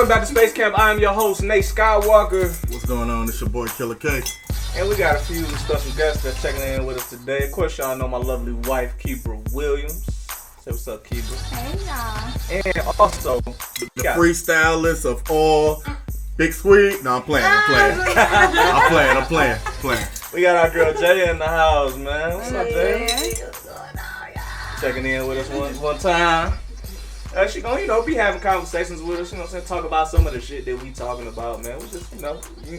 Welcome back to Space Camp. I am your host, Nate Skywalker. What's going on? It's your boy Killa K. And we got a few special guests that's checking in with us today. Of course, y'all know my lovely wife, Kibra Williams. Say what's up, Kibra. Hey, y'all. And also, The freestylist of all. Big Squeak. No, I'm playing. I'm playing. we got our girl Jaya in the house, man. What's up, Jaya? Yeah. Checking in with us one time. She gonna, be having conversations with us, talk about some of the shit that we talking about, man. We just,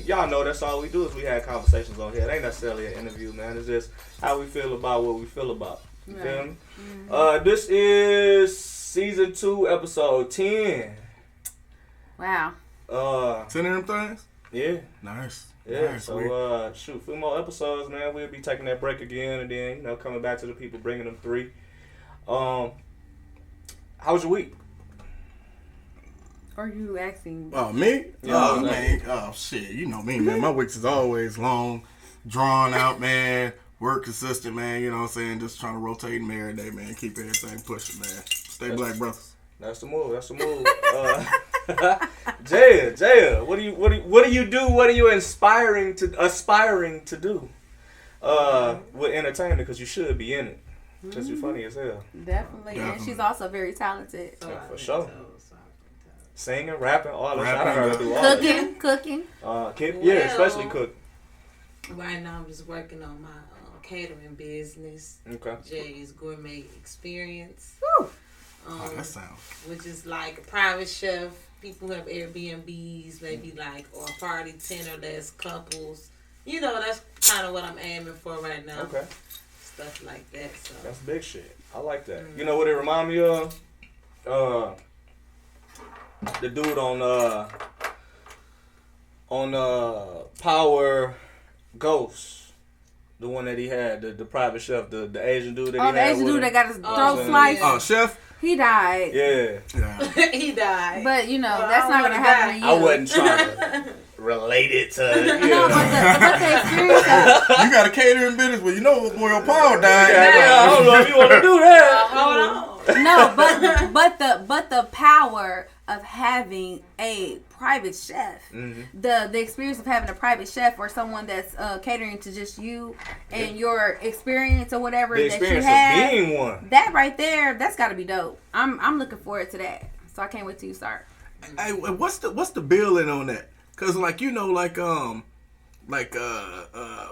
y'all know that's all we do is we have conversations on here. It ain't necessarily an interview, man. It's just how we feel about what we feel about. You feel me? Mm-hmm. This is season 2, episode 10. Wow. 10 of them things? Yeah. Nice. Yeah, nice, so a few more episodes, man. We'll be taking that break again and then, coming back to the people, bringing them 3. How was your week? Are you asking? Oh, me? Yeah, man. Oh, shit. You know me, man. My weeks is always long, drawn out, man. Work consistent, man. You know what I'm saying? Just trying to rotate me every day, man. Keep everything pushing, man. Stay black, brothers. That's the move. Jaya, what do you do? What are you aspiring to do? With entertainment, because you should be in it. Because you're funny as hell. Definitely. And she's also very talented. Yeah, for sure. Singing, rapping, all that shit. I heard her do all that. Cooking. Especially cook. Right now, I'm just working on my catering business. Okay. Jay's Gourmet Experience. Woo. That sounds. Which is like a private chef. People who have Airbnbs, maybe or a party 10 or less couples. That's kind of what I'm aiming for right now. Okay. Stuff like that. So. That's big shit. I like that. You know what it remind me of? The dude on Power Ghost, the one that he had, the private chef, the Asian dude that he had. Oh, the Asian dude that got his throat sliced. Oh, chef? He died. Yeah. He died. But that's not gonna happen to you. I wasn't trying to relate it to. No, but the experience. You got a catering business, but you know what boy on Power died. I don't know if you want to do that. Hold on. No, but the power of having a private chef, the experience of having a private chef or someone that's catering to just you and your experience or whatever The that you experience have, of being one. that right there, that's got to be dope. I'm looking forward to that. So I can't wait till you start. Hey, what's the billing on that? Cause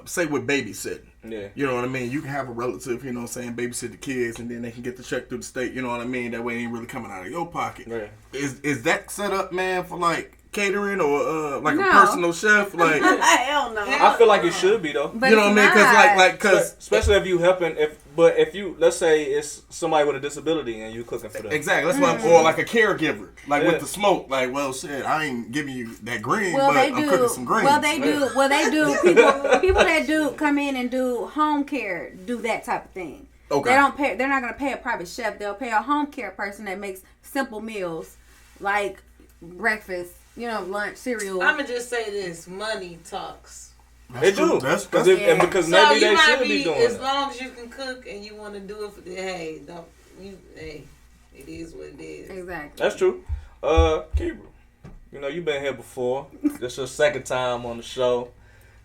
say with babysitting. Yeah. You know what I mean? You can have a relative, you know what I'm saying, babysit the kids and then they can get the check through the state, you know what I mean? That way it ain't really coming out of your pocket. Right. Is that set up, man, for catering or No. a personal chef? Hell no. I feel like it should be though. But you know what I mean? Cause especially if you helping, if you, let's say it's somebody with a disability and you cooking for them. exactly. That's why, or like a caregiver, with the smoke. Well, shit, I ain't giving you that green, but I'm cooking some greens. Well, they do. People that do come in and do home care do that type of thing. Okay. They don't pay. They're not gonna pay a private chef. They'll pay a home care person that makes simple meals like breakfast, lunch, cereal. I'm going to just say this. Money talks. They do. That's because So maybe you they might should be doing as it. long as you can cook and you want to do it for it is what it is. Exactly. That's true. Kibra, you've been here before. This your second time on the show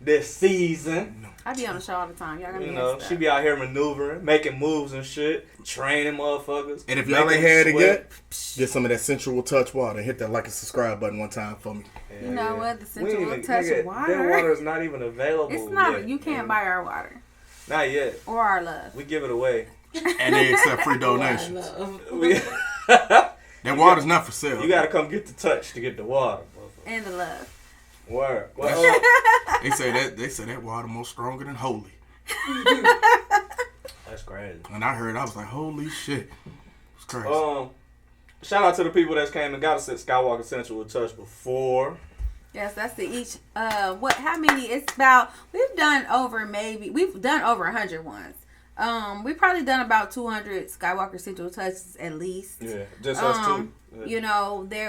this season. I be on the show all the time. Y'all gonna be She be out here maneuvering, making moves and shit, training motherfuckers. And if y'all ain't had it yet, get some of that sensual touch water and hit that like and subscribe button one time for me. You know what? The sensual touch water. That water is not even available. It's not. Yet. You can't buy our water. Not yet. Or our love. We give it away. And they accept free donations. That That water's not for sale. You gotta come get the touch to get the water. And the love. Word. They say that water more stronger than holy. That's crazy. And I was like, holy shit. It's crazy. Shout out to the people that came and got us at Skyywalker Sensual Touch before. Yes, that's the each. How many? It's about. We've done over 100 ones. We've probably done about 200 Skywalker Sensual Touches at least. Yeah, just us two.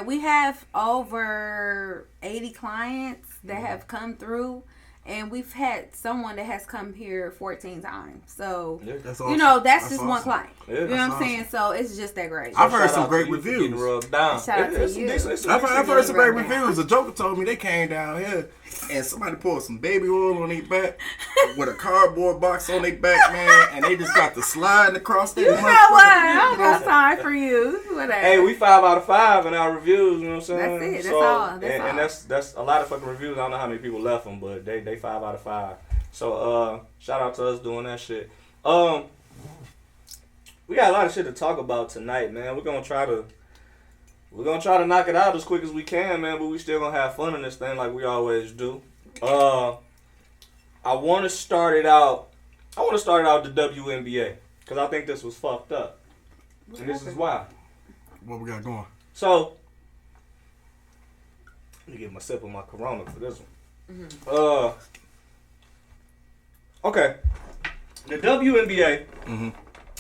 We have over 80 clients that have come through, and we've had someone that has come here 14 times. So, That's you know, that's That's just awesome. one client. Yeah. You know what I'm That's saying? So, it's just that great. I've heard Shout some out great to you for reviews. getting rubbed down. Shout out to It's some you. decent- it's I've heard some great Right now. reviews. A joker told me they came down here and somebody poured some baby oil on their back with a cardboard box on their back, man, and they just got the sliding across there. You know what? I don't got time for you. Whatever. Hey, we 5 out of 5 in our reviews. You know what I'm saying? That's it. That's all. That's and all. that's a lot of fucking reviews. I don't know how many people left them, but they 5 out of 5. So shout out to us doing that shit. We got a lot of shit to talk about tonight, man. We're gonna try to knock it out as quick as we can, man. But we still gonna have fun in this thing like we always do. I want to start it out. The WNBA because I think this was fucked up, and this is why. What we got going? So, let me get my sip of my Corona for this one. Okay. The WNBA,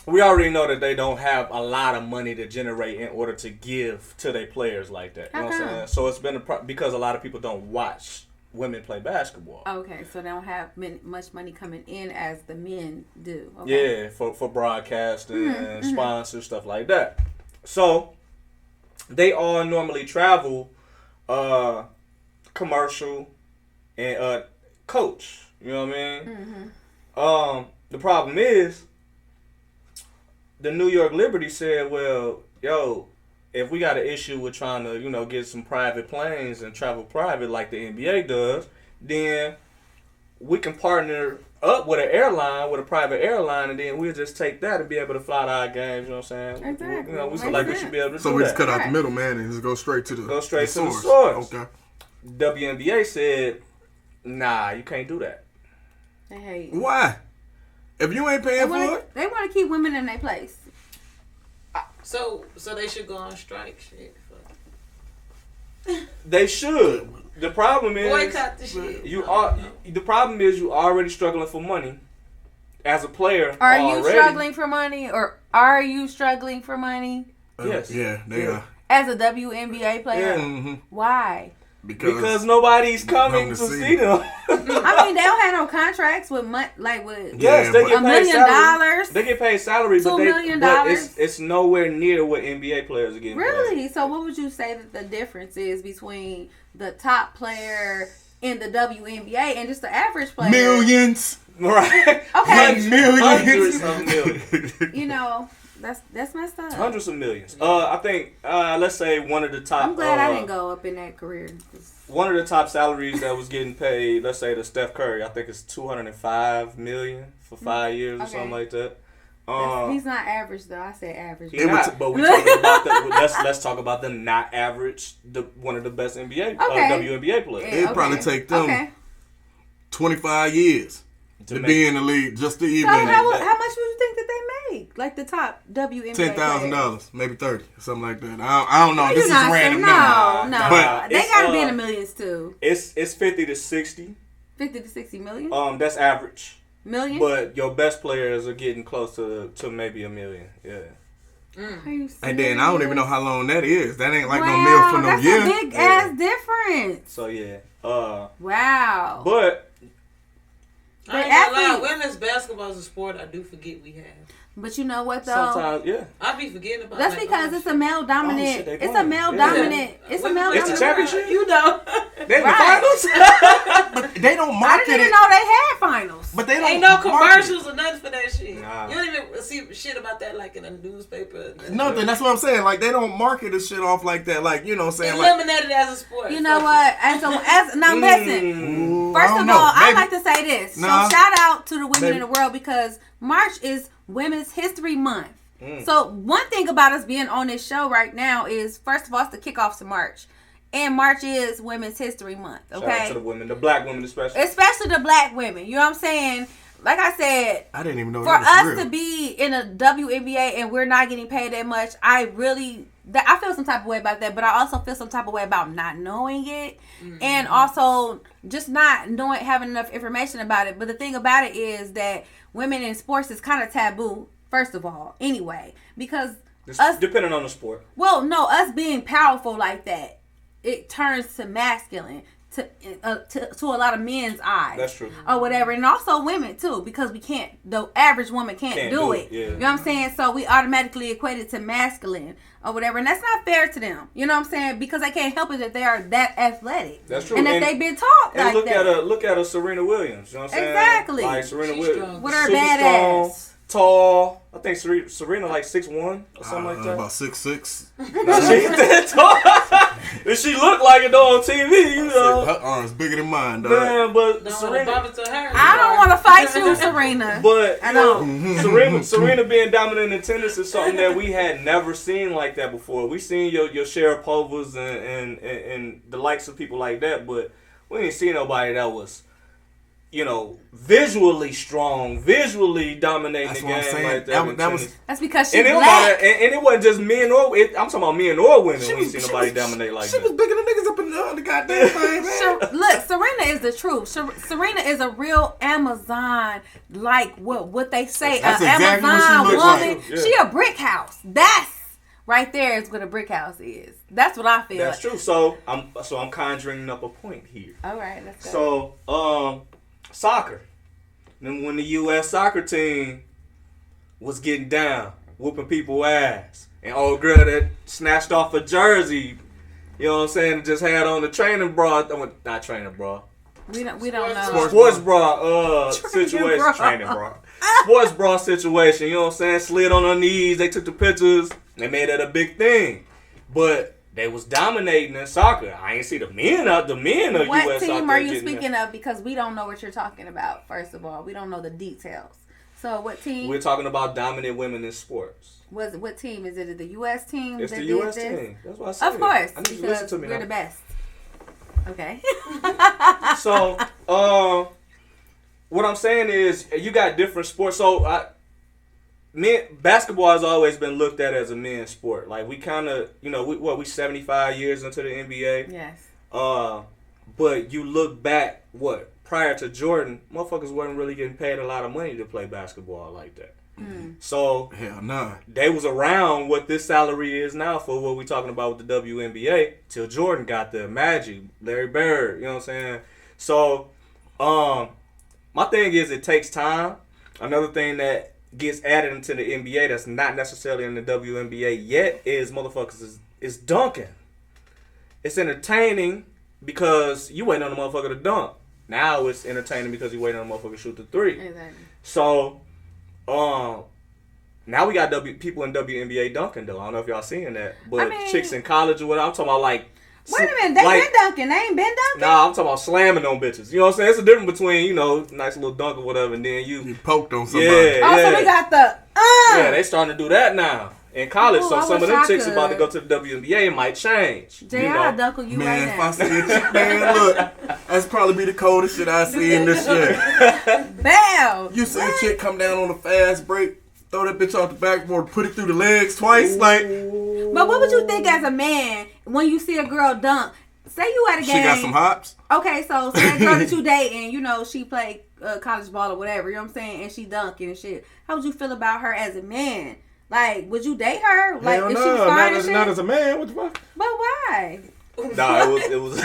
we already know that they don't have a lot of money to generate in order to give to their players like that. You know what I'm saying? So it's been because a lot of people don't watch women play basketball. Okay, so they don't have much money coming in as the men do. Okay. Yeah, for broadcasting and sponsors, stuff like that. So they all normally travel commercial and coach. You know what I mean? The problem is the New York Liberty said, well, yo, if we got an issue with trying to, you know, get some private planes and travel private like the NBA does, then we can partner up with an airline, with a private airline, and then we'll just take that and be able to fly to our games. You know what I'm saying? Exactly. You know, we feel like we should be able to So do we that. just cut out the middleman and just go straight to the Go straight to the source. source. Okay. WNBA said, nah, you can't do that. They hate. Why? If you ain't paying for it, They want to keep women in their place. So they should go on strike. Shit. They should. The problem is Boycott the shit. The problem is you already struggling for money as a player. Are already. you struggling for money, or are you struggling for money Yes. Yeah, they are. as a WNBA player? Yeah. Why? Because nobody's coming to Come to see see them. I mean, they don't have no contracts with with Yes, they but- get $1 paid million. salary. They get paid salary, but $2 million. it's nowhere near what NBA players are getting. Really? So what would you say that the difference is between the top player in the WNBA and just the average player? Millions. Paid. Right? Okay. Hundreds of millions. You know, that's messed up. Hundreds of millions. I think let's say one of the top. I'm glad I didn't go up in that career. One of the top salaries that was getting paid, let's say to Steph Curry, I think it's $205 million for 5 years or Okay. something like that. He's not average though. I said average. He's not, but we talking about let's talk about the not average, one of the best NBA WNBA players. It'd probably take them 25 years to be in the league just to even So how much would you think that they make? Like the top WNBA $10,000, maybe 30, something like that. I don't know. This is not random. No, But they it's, gotta be in the millions too. It's 50 to 60. 50 to 60 million. That's average. Million. But your best players are getting close to maybe $1 million. Yeah. Are you serious? And then I don't even know how long that is. That ain't like no Wow, meal for no that's year. a big ass difference. So yeah. Wow. But I ain't gonna lie, women's basketball is a sport I do forget we have. But you know what though? sometimes, yeah. I be forgetting about That's that. because it's a male dominant. shit, they It's a playing. male Yeah. dominant. It's a male It's the dominant. championship? You know. They in the Right. finals? But they don't I market didn't even it. know they had finals. But they don't Ain't no market commercials or nothing for that shit. Nah. You don't even see shit about that like in a newspaper. it. Nothing. That's what I'm saying. Like they don't market this shit off like that. Like, you know what I'm saying? Like, Eliminated as a sport. You know Fuck what? Now listen. ooh, First I of don't all, know. I Maybe- like to say this. Nah. So shout out to the women Maybe. in the world because March is Women's History Month. So one thing about us being on this show right now is, first of all, it's the kickoff to March. And March is Women's History Month, okay? Shout out to the women, the black women especially. Especially the black women. You know what I'm saying? Like I said, I didn't even know for that was us real. to be in a WNBA and we're not getting paid that much, I feel some type of way about that, but I also feel some type of way about not knowing it and also just not knowing, having enough information about it. But the thing about it is that women in sports is kind of taboo, first of all, anyway, because us, depending on the sport. well, no, us being powerful like that, it turns to masculine. to a lot of men's eyes. That's true. Or whatever, and also women too, because the average woman can't do it. Yeah. You know what I'm saying? So we automatically equate it to masculine or whatever, and that's not fair to them. You know what I'm saying? Because they can't help it that they are that athletic. That's true. And that they've been taught and like look at a Serena Williams. You know what I'm saying? Exactly. Like Serena Williams, with her super badass. strong, tall. I think Serena like 6'1" or something like that. About 6'6". Nah, she ain't that tall. And she looked like it though on TV, you know. Her arms bigger than mine, dog. Man, but Don't Serena, bump into her. I don't want to fight you, Serena. but I you know. know, Serena being dominant in tennis is something that we had never seen like that before. We seen your Sharapovas and the likes of people like that, but we ain't seen nobody that was, you know, visually strong, visually dominating That's the what I'm game saying. like that. That was That's because she's and it, black. and it wasn't just men or I'm talking about men or women. She We ain't was- seen she nobody was- dominate like she that. was bigger than niggas up in the goddamn thing, man. Look, Serena is the truth. Serena is a real Amazon, like what they say. That's An exactly what she Amazon looks woman. like. Yeah. She a brick house. That's right there is what a brick house is. That's what I feel. That's true. So I'm conjuring up a point here. All right, let's go. So soccer. Then when the U.S. soccer team was getting down, whooping people ass, and old girl that snatched off a jersey, you know what I'm saying, just had on the training bra, not training bra, We don't know. sports bra situation, bra. training bra, sports bra situation. You know what I'm saying? Slid on her knees. They took the pictures. They made that a big thing, but they was dominating in soccer. I ain't see the men of What U.S. soccer. team are you getting speaking of? Because we don't know what you're talking about. First of all, we don't know the details. So what team? We're talking about dominant women in sports. What team is it? The U.S. team? It's that the did U.S. this? team. That's what I said. Of course, I need you to because listen to me we're now. the best. Okay. So, what I'm saying is, you got different sports. So, basketball has always been looked at as a men's sport. Like, we kind of, you know, we 75 years into the NBA. Yes. But you look back, prior to Jordan, motherfuckers wasn't really getting paid a lot of money to play basketball like that. So hell nah. they was around what this salary is now for what we talking about with the WNBA till Jordan got the Magic, Larry Bird, you know what I'm saying? So, my thing is it takes time. Another thing that gets added into the NBA that's not necessarily in the WNBA yet is motherfuckers is dunking. It's entertaining because you waiting on the motherfucker to dunk. Now it's entertaining because you waiting on the motherfucker to shoot the three. Exactly. So, now we got people in WNBA dunking though. I don't know if y'all seeing that, but I mean, chicks in college or whatever. I'm talking about like. Wait a minute, they been dunking. They ain't been dunking. Nah, I'm talking about slamming on bitches. You know what I'm saying? It's a difference between, you know, nice little dunk or whatever, and then You poked on somebody. Yeah. Also, we got the Yeah, they starting to do that now in college. Ooh, so I some of wish them I chicks could. about to go to the WNBA. It might change. Jay, you know? I'll dunk on you Man, right if I now. see a chick, man, look, that's probably be the coldest shit I see in this year. Bam! You see a chick come down on a fast break, throw that bitch off the backboard, put it through the legs twice, like But what would you think as a man when you see a girl dunk? Say you at a game. she got some hops. Okay, so say that girl that you date and you know she played college ball or whatever, you know what I'm saying, and she dunking and shit. How would you feel about her as a man? Like, would you date her? Like, Hell if no, she was fine and shit? not as a man. What the fuck? But why? Nah, it was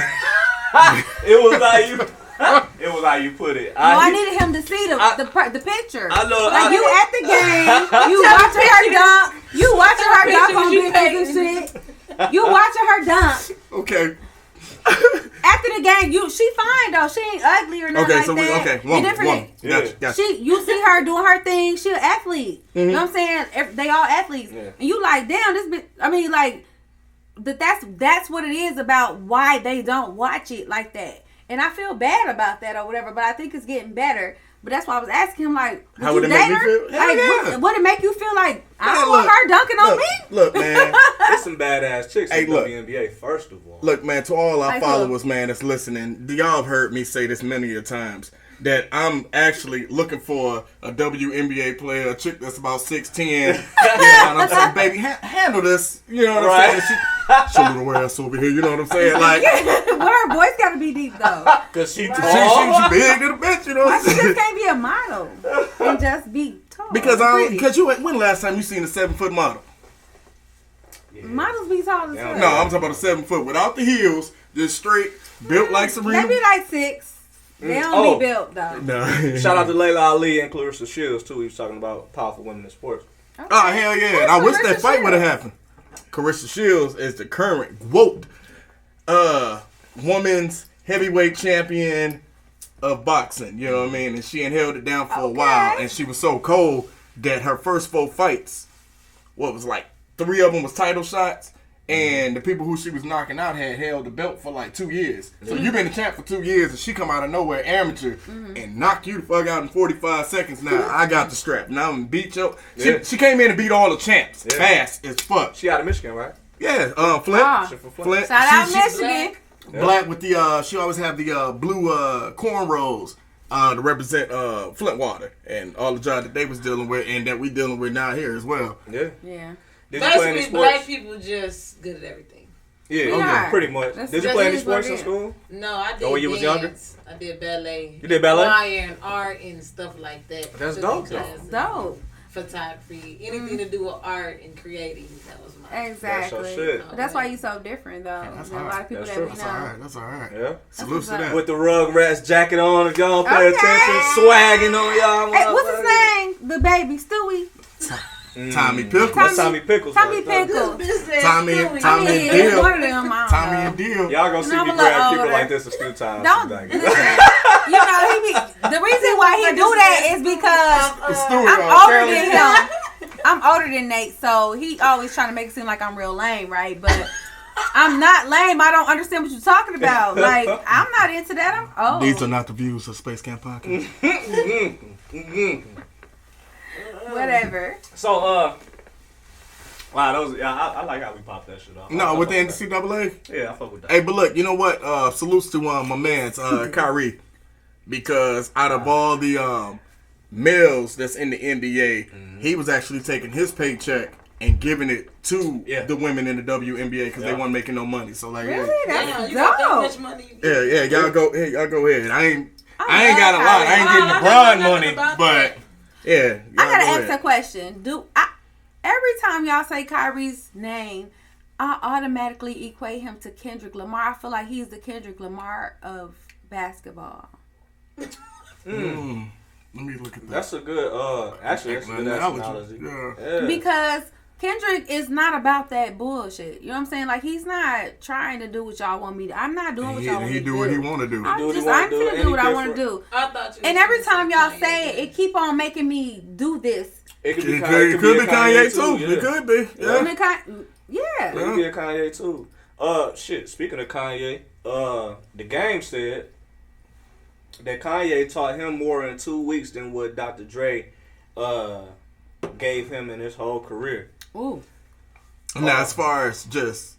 it was how you put it. I needed him to see the picture. I know. Like, you at the game, you watching her dunk, you watching her dunk on bitches and shit. You watching her dunk. Okay. After the game, she fine though. She ain't ugly or nothing Okay, like so that. woman. Yeah. Gotcha. You see her doing her thing. She an athlete. You know what I'm saying? They all athletes. Yeah. And you like, damn, this bitch. I mean, like, that's what it is about why they don't watch it like that. And I feel bad about that or whatever, but I think it's getting better. But that's why I was asking him, like, How would would you it make date me her? feel? Hell yeah. Would it make you feel like, I Man, don't want look, her dunking on me? Look, man. There's some badass chicks Hey, in look. WNBA, first of all. Look, man, to all our Like followers, man, that's listening, y'all have heard me say this many a times, that I'm actually looking for a WNBA player, a chick that's about 6'10". You know what I'm saying? Baby, handle this. You know what I'm saying? Show little ass over here, you know what I'm saying? Like, Well, her voice gotta be deep though. Because she she big to the bitch, you know Why what she I'm saying? just can't be a model and just be tall? Because when last time you seen a 7-foot model? models be tall as Yeah. fuck. No, I'm talking about a 7 foot without the heels, just straight built like Serena. Maybe like 6. They don't be built though. No. Shout out to Layla Ali and Clarissa Shields too. He was talking about powerful women in sports. Okay. Oh hell yeah! And I wish that fight would have happened. Clarissa Shields is the current GOAT, women's heavyweight champion of boxing. You know what I mean? And she had held it down for a while, and she was so cold that her first 4 fights, what was like 3 of them was title shots. And the people who she was knocking out had held the belt for like 2 years. So you've been the champ for 2 years, and she come out of nowhere, amateur, and knock you the fuck out in 45 seconds. Now I got the strap. Now I'm beat you. She came in and beat all the champs fast as fuck. She out of Michigan, right? Yeah, Flint. Flint. Shout out Michigan. Black with the she always have the blue cornrows to represent Flintwater and all the jobs that they was dealing with and that we dealing with now here as well. Yeah. Yeah. Did you play any Basically, sports? black people just good at everything. Yeah, pretty much. Did you play any sports in it is. school? No, I did. Oh, when you was younger? dance. I did ballet. You did ballet? Choir and art and stuff like that. That's Cooking dope, classes, Dope. Photography, anything to do with art and creating. That was my. Exactly. That's your shit. But that's why you so different though. That's There's a lot of people That's that true. we That's know. alright. That's alright. Yeah. Salute to that. With the Rugrats jacket on, and y'all pay Okay. attention, swagging on y'all. Hey, what's his name? The baby, Stewie. Tommy Pickles. That's Tommy Pickles. Tommy right there. Pickles. Tommy I and mean, it's Deal. one of them. I don't Tommy know. and Deal. Y'all gonna see I'm me a little grab people older. like this a few times. Don't tonight. listen. You know, the reason why he do that is because Stewie, I'm older than him. I'm older than Nate, so he always trying to make it seem like I'm real lame, right? But I'm not lame. I don't understand what you're talking about. Like, I'm not into that. I'm old. These are not the views of Space Camp Podcast. Whatever. So, wow, that was I like how we popped that shit off. No, with the NCAA. Yeah, I fuck with that. Hey, but look, you know what? Salutes to my man's Kyrie, because out of all the males that's in the NBA, he was actually taking his paycheck and giving it to the women in the WNBA because they weren't making no money. So like, Really? Damn, That's you got that dope. much money? yeah, y'all go ahead. I ain't love got a lot. I ain't getting I LeBron know money, nothing about but yeah, I y'all gotta go ask a ahead. question. Every time y'all say Kyrie's name, I automatically equate him to Kendrick Lamar. I feel like he's the Kendrick Lamar of basketball. Let me look at that. That's a good. Actually, that's a good analogy. Yeah. Because Kendrick is not about that bullshit. You know what I'm saying? Like, he's not trying to do what y'all want me to. I'm not doing what y'all want me He to do do. what he want to do. I'm do what he just, wanna I'm do, gonna and do he what I want to different. do. I thought you. And was every gonna time y'all Kanye say it, it keep on making me do this. It could It be could be Kanye too. Yeah. It could be. Yeah. And it yeah. It could be a Kanye too. Shit. Speaking of Kanye, the game said that Kanye taught him more in 2 weeks than what Dr. Dre gave him in his whole career. Ooh. Now, as far as just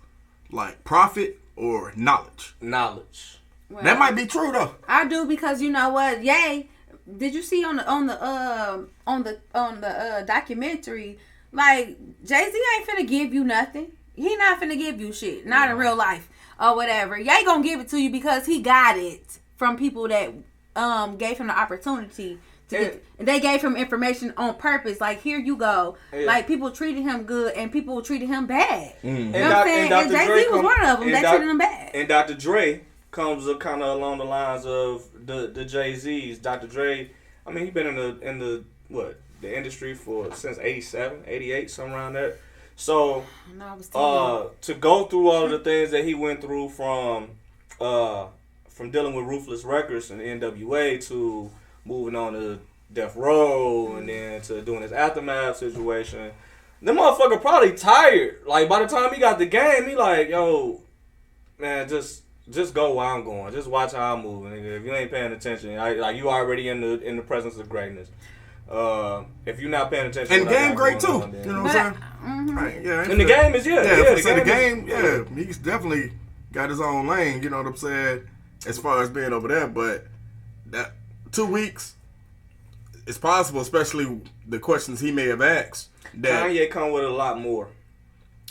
like profit or knowledge, Knowledge. Well, that might be true though. I do, because you know what? Yay. Did you see on the documentary, like, Jay-Z ain't finna give you nothing. He not finna give you shit. Not in real life or whatever. Ye gonna give it to you because he got it from people that gave him the opportunity to get, and they gave him information on purpose. Like, here you go. Yeah. Like, people treated him good and people treated him bad. You know what And I'm saying? And Jay-Z was one of them. They treated him bad. And Dr. Dre comes up kind of along the lines of the Jay-Z's. Dr. Dre, I mean, he been in the industry since 87, 88, somewhere around there. So, No, I was to go through all of the things that he went through from dealing with Ruthless Records and NWA to moving on to Death Row and then to doing his Aftermath situation, the motherfucker probably tired. Like, by the time he got the game, he like, yo, man, just go where I'm going. Just watch how I'm moving. Nigga. If you ain't paying attention, like, you already in the presence of greatness. If you're not paying attention, And what I game got great too. going on, then- You know what I'm saying? Mm-hmm. Right, yeah. And the game is the game game, he's definitely got his own lane. You know what I'm saying? As far as being over there, but that 2 weeks, it's possible, especially the questions he may have asked. That, Kanye come with a lot more.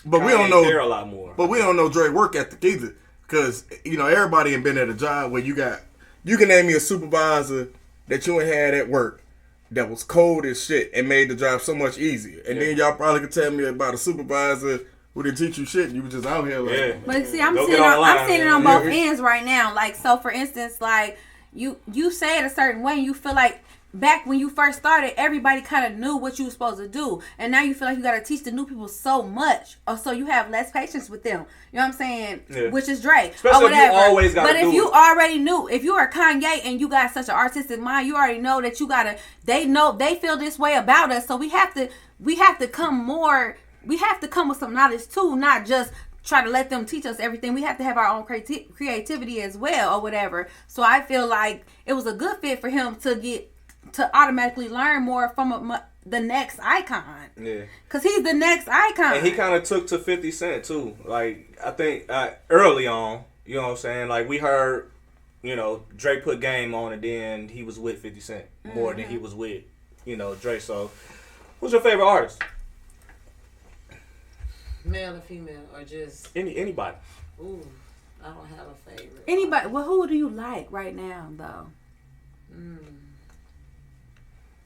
but we don't Kanye care know. a lot more. But we don't know Dre work ethic either, because everybody ain't been at a job where you can name me a supervisor that you ain't had at work that was cold as shit and made the job so much easier. And then y'all probably could tell me about a supervisor who didn't teach you shit. You was just out here like. Yeah. But see, I'm Don't seeing get on the line, I'm seeing it man. on both ends right now. Like, so for instance, like you say it a certain way, and you feel like back when you first started, everybody kind of knew what you were supposed to do, and now you feel like you got to teach the new people so much, or so you have less patience with them. You know what I'm saying? Yeah. Which is Drake, Especially or whatever. if you always gotta but if do you it. already knew, if you are Kanye and you got such an artistic mind, you already know that you gotta. They know they feel this way about us, so we have to come more. We have to come with some knowledge too, not just try to let them teach us everything. We have to have our own creativity as well, or whatever. So I feel like it was a good fit for him to automatically learn more from the next icon. Yeah. Cause he's the next icon. And he kind of took to 50 Cent too. Like, I think early on, you know what I'm saying? Like, we heard, you know, Drake put Game on, and then he was with 50 Cent more than he was with, you know, Drake. So, who's your favorite artist? Male or female, or just Anybody. ooh, I don't have a favorite. Anybody? Well, who do you like right now, though?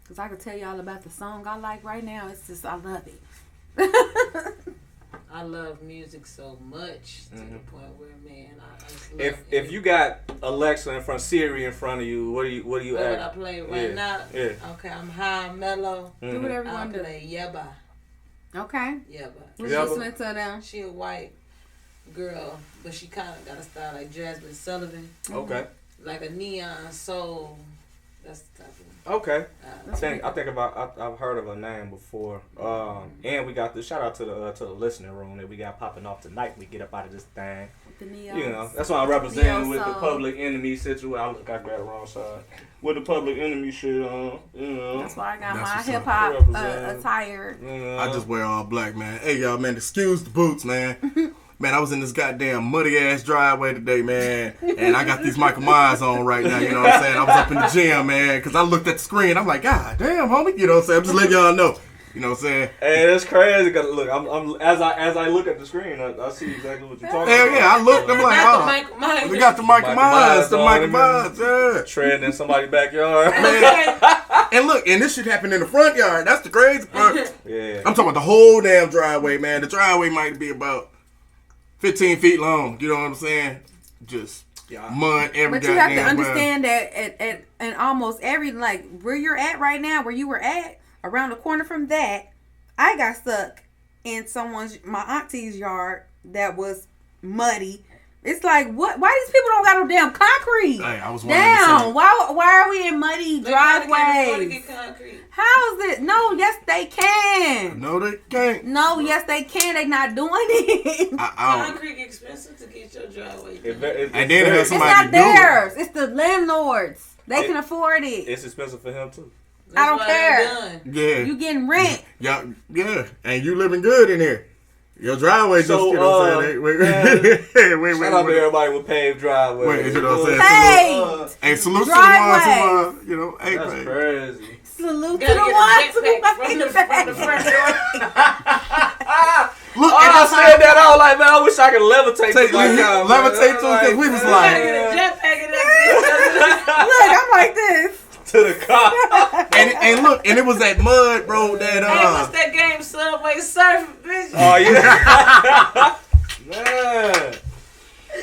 Cause I could tell y'all about the song I like right now. It's just I love it. I love music so much to the point where, man, I just love If you got Alexa in front, Siri in front of you, what do you what would I act? play right now? Yeah. Okay, I'm high, mellow. Do whatever you I want to do. play Yeba. Okay. Yeba. What Yeah, you but- listening to them? She a white girl, but she kind of got a style like Jasmine Sullivan, Okay. like a neon soul. That's the type of Okay. one. I've heard of her name before. And we got this shout out to the listening room that we got popping off tonight. We get up out of this thing. The Neo. You know, that's why I'm representing Neo with the soul. public enemy situation. I grabbed the wrong side. With the public enemy shit on, you know. That's why I got That's my what's up. hip hop Represent. attire. You know. I just wear all black, man. Hey, y'all, man, excuse the boots, man. Man, I was in this goddamn muddy-ass driveway today, man, and I got these Michael Myers on right now, you know what I'm saying? I was up in the gym, man, because I looked at the screen. I'm like, God damn, homie, you know what I'm saying? I'm just letting y'all know, you know what I'm saying? Hey, that's crazy. Cause look, I'm as I look at the screen, I see exactly what you're talking Hell about. yeah, I looked, I'm like, Got the oh, Michael Myers. we got the Michael Myers, the on Michael him, Myers, yeah. Treading in somebody's backyard. Man. And look, and this shit happened in the front yard. That's the crazy part. Yeah. I'm talking about the whole damn driveway, man. The driveway might be about 15 feet long. You know what I'm saying? Just mud every But you have to goddamn well. understand that at almost every, like, where you're at right now, where you were at, around the corner from that, I got stuck in my auntie's yard that was muddy. It's like, what? Why these people don't got no damn concrete? Hey, I was wondering the Damn, same. why are we in muddy They gotta driveways? get concrete. How is it? No, yes they can. No, they can't. No, yes they can. They not doing it. I don't. Concrete expensive to get your driveway. And then there's It's somebody not to do it. theirs. It's the landlords. They can afford it. It's expensive for him too. I don't why care. they're done. Yeah. You getting rent. Yeah. And you living good in here. Your driveway just, So, you know what I'm saying? Wait, Shout out to everybody with paved driveways. Wait, you know what I'm saying? Hey, Hey, salute to the Driveways. ones who, you know, hey, That's man. crazy. salute to Gotta the get ones a who jetpack from the front door. Look, Oh, and I that's how said that. I was like, man, I wish I could levitate Take to my car. levitate too, because we was You like, gotta get a jetpack in that Look, I'm like this. to the car. and look, and it was that mud, bro, that, bitch. Hey, what's that game? Subway Surfing, bitch. Oh yeah, man.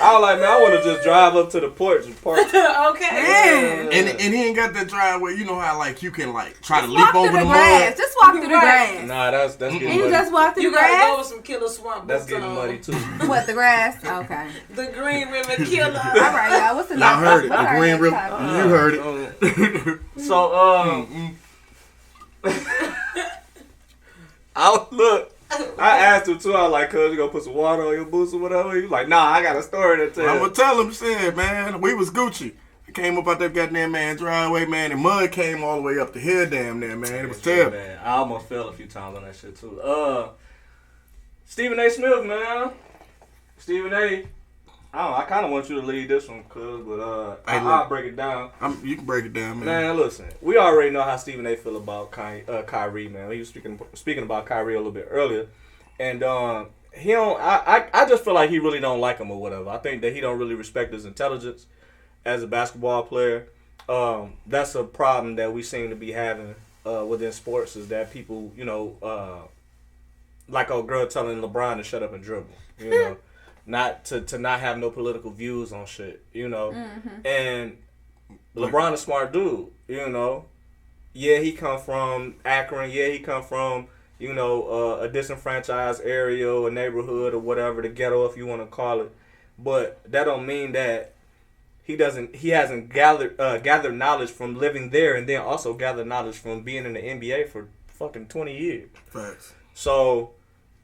I was like, man, I want to just drive up to the porch and park. Okay. Man. and he ain't got that driveway. You know how like you can like try to leap Walk over through the the grass. mud. Just walk through the Right. grass. Nah, that's getting And you muddy. just walk through You the gotta go grass. with some Killa swamp That's boots getting on. muddy too. What, the grass? Okay. The Green River Killa. All right, y'all. What's the Y'all heard it. what's The our Green next River. topic? You heard it. So, I asked him too. I was like, "Cuz you gonna put some water on your boots or whatever?" He was like, "Nah, I got a story to tell." I'm gonna tell him, shit, man. We was Gucci. I came up out that goddamn man driveway, man, and mud came all the way up the hill, damn there, man. It was terrible. Man, I almost fell a few times on that shit too. Stephen A. Smith, man. Stephen A. I kind of want you to lead this one, cuz, but Hey, I'll look. break it down. You can break it down, man. Man, listen, we already know how Stephen A. feel about Kyrie, man. He was speaking about Kyrie a little bit earlier, and he don't. I just feel like he really don't like him or whatever. I think that he don't really respect his intelligence as a basketball player. That's a problem that we seem to be having within sports, is that people, like a girl telling LeBron to shut up and dribble, you know, not to not have no political views on shit, you know, and LeBron a smart dude, you know. Yeah, he come from Akron. Yeah, he come from, you know, a disenfranchised area or neighborhood or whatever, the ghetto if you want to call it. But that don't mean that he hasn't gathered knowledge from living there, and then also gathered knowledge from being in the NBA for fucking 20 years. Facts. So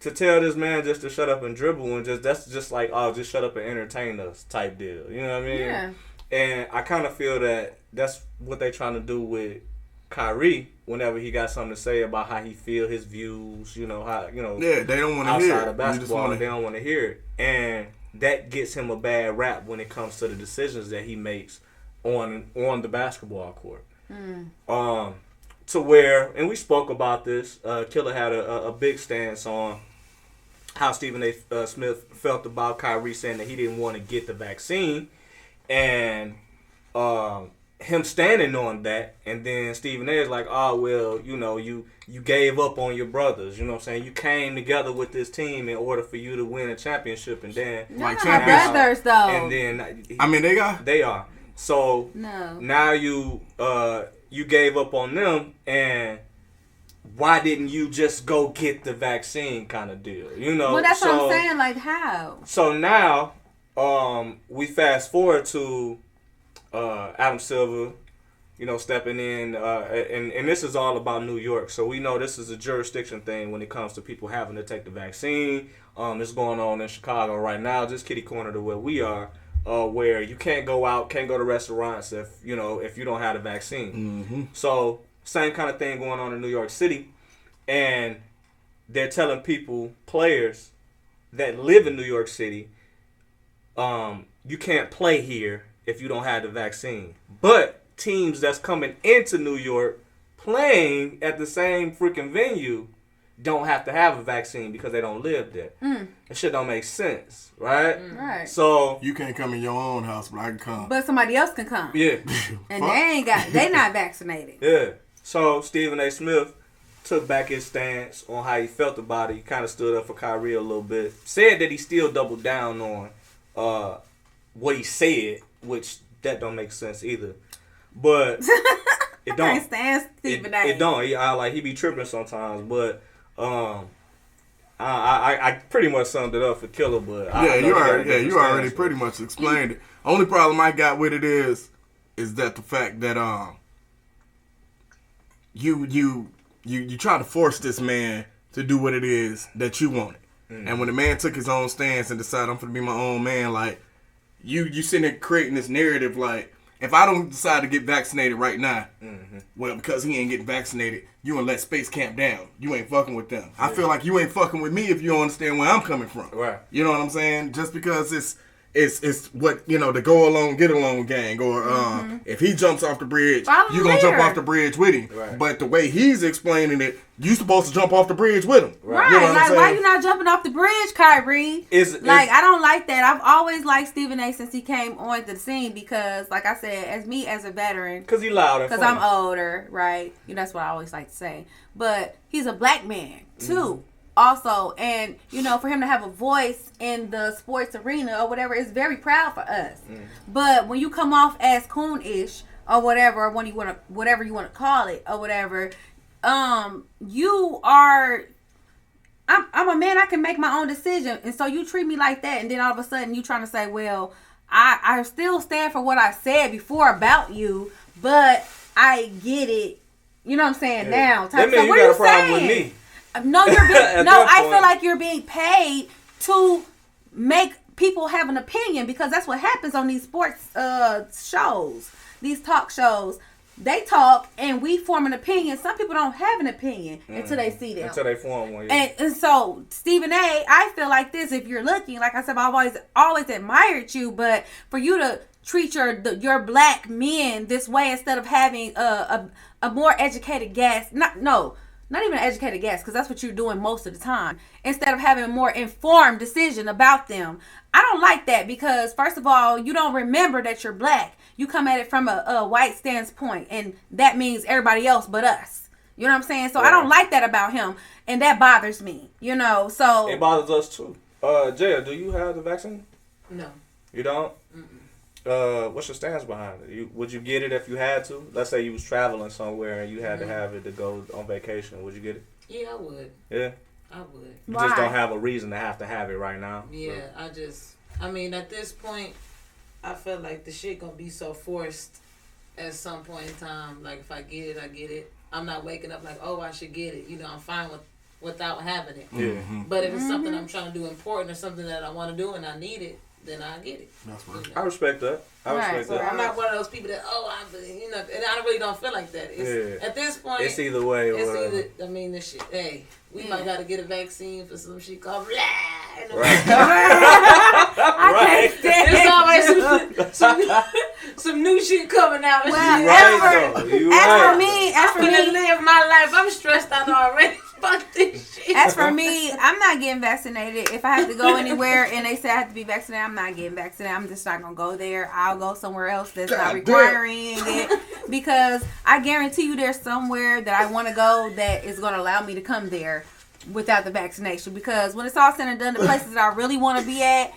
to tell this man just to shut up and dribble and that's just like, oh, just shut up and entertain us type deal. You know what I mean? Yeah. And I kind of feel that that's what they trying to do with Kyrie whenever he got something to say about how he feel, his views, you know, how, you know. Yeah, they don't want to hear it. Outside of basketball, they don't want to hear it. And that gets him a bad rap when it comes to the decisions that he makes on the basketball court. To where, and we spoke about this, Killa had a big stance on how Stephen A. Smith felt about Kyrie saying that he didn't want to get the vaccine, and him standing on that, and then Stephen A. is like, oh, well, you know, you gave up on your brothers, you know what I'm saying? You came together with this team in order for you to win a championship, and then... Like my brothers, though. And then... I mean, they are. So, now you gave up on them, and why didn't you just go get the vaccine kind of deal, you know? Well, that's what I'm saying, like, how? So now, we fast forward to... Adam Silver, you know, stepping in, and this is all about New York. So we know this is a jurisdiction thing when it comes to people having to take the vaccine. It's going on in Chicago right now, just kitty corner to where we are, where you can't go out, can't go to restaurants if you don't have the vaccine. So same kind of thing going on in New York City, and they're telling players that live in New York City, you can't play here if you don't have the vaccine. But teams that's coming into New York playing at the same freaking venue don't have to have a vaccine because they don't live there. That shit don't make sense, right? Right. So you can't come in your own house, but I can come. But somebody else can come. Yeah. And they not vaccinated. Yeah. So Stephen A. Smith took back his stance on how he felt about it. He kind of stood up for Kyrie a little bit. Said that he still doubled down on what he said, which that don't make sense either. But it don't. I can't stand Stephen A. It don't. He be tripping sometimes, but I pretty much summed it up for Killa, but you already pretty much explained it. Only problem I got with it is that the fact that you try to force this man to do what it is that you wanted. And when the man took his own stance and decided I'm gonna be my own man, like you sitting there creating this narrative like, if I don't decide to get vaccinated right now, well, because he ain't getting vaccinated, you gonna let Space Camp down. You ain't fucking with them. Yeah. I feel like you ain't fucking with me if you don't understand where I'm coming from. Right. You know what I'm saying? Just because it's what, you know, the go along, get along gang, or if he jumps off the bridge, you gonna jump off the bridge with him. Right. But the way he's explaining it, you supposed to jump off the bridge with him. Right. You know what I'm saying? Why you not jumping off the bridge, Kyrie? I don't like that. I've always liked Stephen A. since he came on the scene because, like I said, as a veteran, because he louder, because I'm older, right? You know, that's what I always like to say. But he's a black man too. Also, and you know, for him to have a voice in the sports arena or whatever is very proud for us. But when you come off as coon-ish or whatever, or whatever you want to call it or whatever, you are. I'm a man. I can make my own decision, and so you treat me like that, and then all of a sudden you trying to say, well, I still stand for what I said before about you, but I get it. You know what I'm saying now? That means you got a problem with me. No, I feel like you're being paid to make people have an opinion because that's what happens on these sports shows, these talk shows. They talk and we form an opinion. Some people don't have an opinion until they see them. Until they form one. Yeah. And so, Stephen A., I feel like this, if you're looking, like I said, I've always admired you, but for you to treat your black men this way instead of having a more educated guest, not even an educated guess, because that's what you're doing most of the time. Instead of having a more informed decision about them. I don't like that because, first of all, you don't remember that you're black. You come at it from a white standpoint, and that means everybody else but us. You know what I'm saying? So I don't like that about him, and that bothers me. You know, so it bothers us too. Jaya, do you have the vaccine? No. You don't? Mm-mm. What's your stance behind it? Would you get it if you had to? Let's say you was traveling somewhere and you had to have it to go on vacation. Would you get it? Yeah, I would. Yeah? I would. You just don't have a reason to have it right now? Yeah, I mean, at this point, I feel like the shit gonna be so forced at some point in time. Like, if I get it, I get it. I'm not waking up like, oh, I should get it. You know, I'm fine without having it. Yeah. But if it's something I'm trying to do important or something that I want to do and I need it, then I get it. That's right. I respect that. I'm not one of those people that, and I really don't feel like that. At this point, it's either way. The shit, hey, we might got to get a vaccine for some shit called blah. Right. I can't There's always some new shit coming out. Well, as for me, live my life. I'm stressed out already. Fuck this shit. As for me, I'm not getting vaccinated. If I have to go anywhere and they say I have to be vaccinated, I'm not getting vaccinated. I'm just not gonna go there. I'll go somewhere else that's not requiring it, because I guarantee you there's somewhere that I want to go that is gonna allow me to come there without the vaccination. Because when it's all said and done, the places that I really want to be at,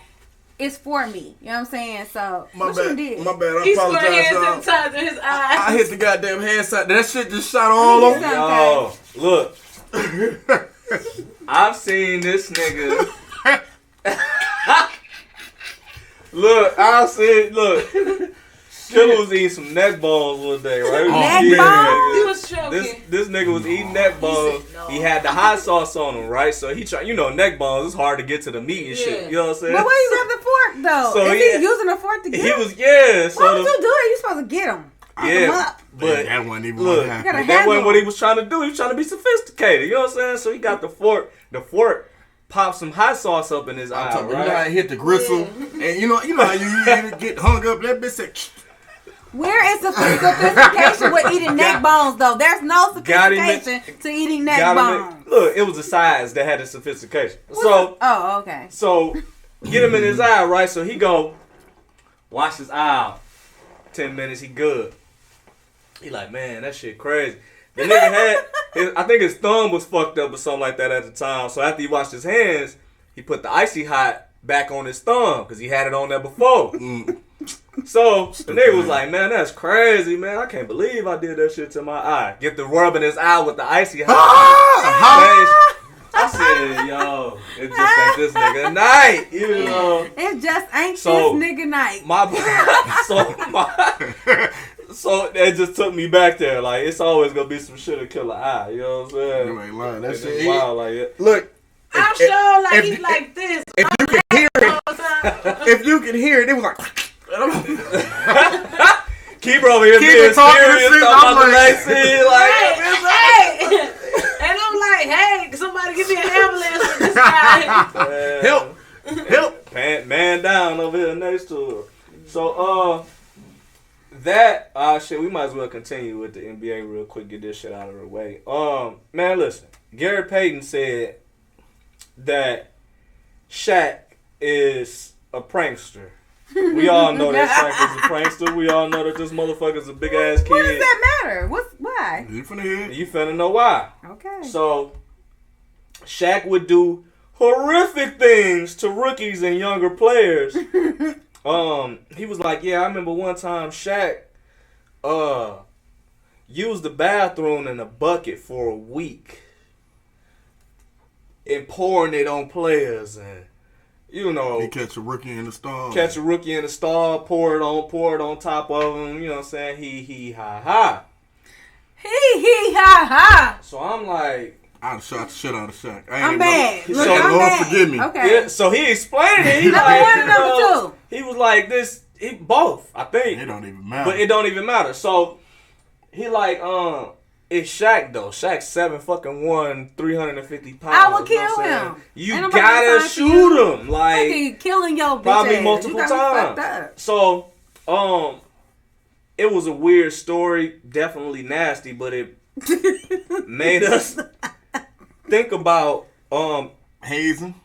it's for me. You know what I'm saying? So My bad. I He's apologize, hands sanitizer in his eyes. I hit the goddamn hand side. That shit just shot all over. Yo, look. I've seen this nigga. Look. Killa was eating some neck bones one day, right? Neck bones? He was choking. This nigga was eating neck bones. He had the hot sauce on him, right? So he tried, neck bones, it's hard to get to the meat and shit. You know what I'm saying? But where you got the fork, though? So Is he using a fork to get him? He was, yeah. Why would you do it? You supposed to get him. Yeah, but that wasn't even look, what happened. that wasn't what he was trying to do. He was trying to be sophisticated. You know what I'm saying? So he got the fork. The fork popped some hot sauce up in his eye, right? You know how I hit the gristle, and you know how you get hung up. That bitch said. Where is the sophistication with eating neck bones, though? There's no sophistication to eating neck bones. Look, it was the size that had the sophistication. Okay. So get him in his eye, right? So he go wash his eye out. 10 minutes, he good. He like, man, that shit crazy. The nigga I think his thumb was fucked up or something like that at the time. So after he washed his hands, he put the icy hot back on his thumb because he had it on there before. So the nigga was like, man, that's crazy, man. I can't believe I did that shit to my eye. Get the rubbing his eye with the icy hot. I said, yo, it just ain't this nigga night. You know? It just ain't this nigga night. So it just took me back there. Like, it's always gonna be some shit to kill an eye. You know what I'm saying? You ain't lying. That shit wild like it. Look. I'm sure like he's like this. If you can hear it, it was like. Kibra over here being serious about the next scene. Hey. And I'm like, hey, somebody give me an ambulance for this guy. Help. Man down over here next to her. So, we might as well continue with the NBA real quick, get this shit out of the way. Man, listen. Gary Payton said that Shaq is a prankster. We all know that Shaq is a prankster. We all know that this motherfucker's a big ass kid. What does that matter? Why? You finna hear? You finna know why. Okay. So, Shaq would do horrific things to rookies and younger players. He was like, yeah, I remember one time Shaq used the bathroom in a bucket for a week and pouring it on players, and he catch a rookie in the stall. Pour it on top of him, you know what I'm saying? He ha ha. He ha ha. So I'm like, I'd shot the shit out of Shaq. I'm bad. Look, I'm Lord bad. Forgive me. Okay. Yeah, so he explained it. He number one and number two. He was like this. Both, I think. It don't even matter. But it don't even matter. So he like, it's Shaq though. Shaq's 7'1", 350 pounds. I will kill him. You gotta shoot him. Like killing your bitch probably ass. multiple times. So, it was a weird story. Definitely nasty, but it made us think about hazing,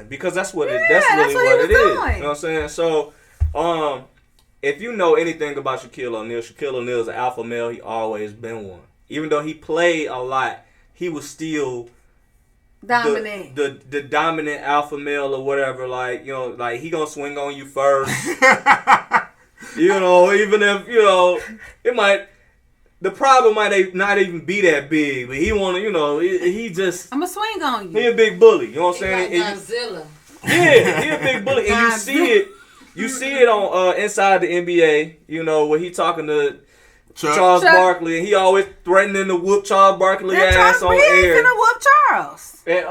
because that's what that's really what it is. You know what I'm saying? So, if you know anything about Shaquille O'Neal is an alpha male. He always been one. even though he played a lot, he was still dominant. The dominant alpha male or whatever. Like, you know, like he gonna swing on you first. You know, even if, you know, it might. The problem might not even be that big, but he wanna, you know, he just. I'ma swing on you. He a big bully. You know what I'm saying? Like Godzilla. Yeah, he a big bully, and you see it. You see it on Inside the NBA. You know, where he talking to Charles Barkley, and he always threatening to whoop Charles Barkley ass on air. Finna whoop Charles. And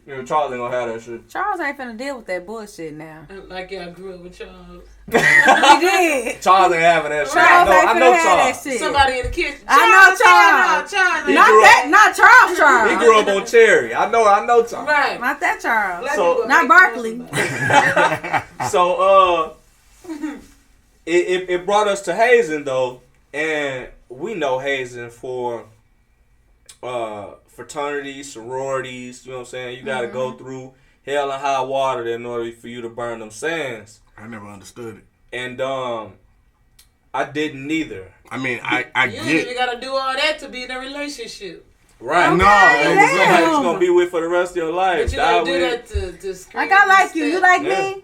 you know, Charles ain't gonna have that shit. Charles ain't finna deal with that bullshit now. Like y'all grew up with Charles. He did. Charles ain't having that shit. Charles I know have Charles. that shit. Somebody in the kitchen. I know Charles. Not Charles. He grew up on Cherry. I know Charles. Right. Not that Charles. So, not Barkley. So it brought us to hazing though, and we know hazing for fraternities, sororities. You know what I'm saying? You got to go through hell and high water in order for you to burn them sands. I never understood it. And I didn't either. I mean, I You get. ain't even gotta do all that to be in a relationship. Right. Okay, No, damn. somebody you're gonna be with for the rest of your life. But you gotta do that to scream. Like, I like you. You like Yeah. me?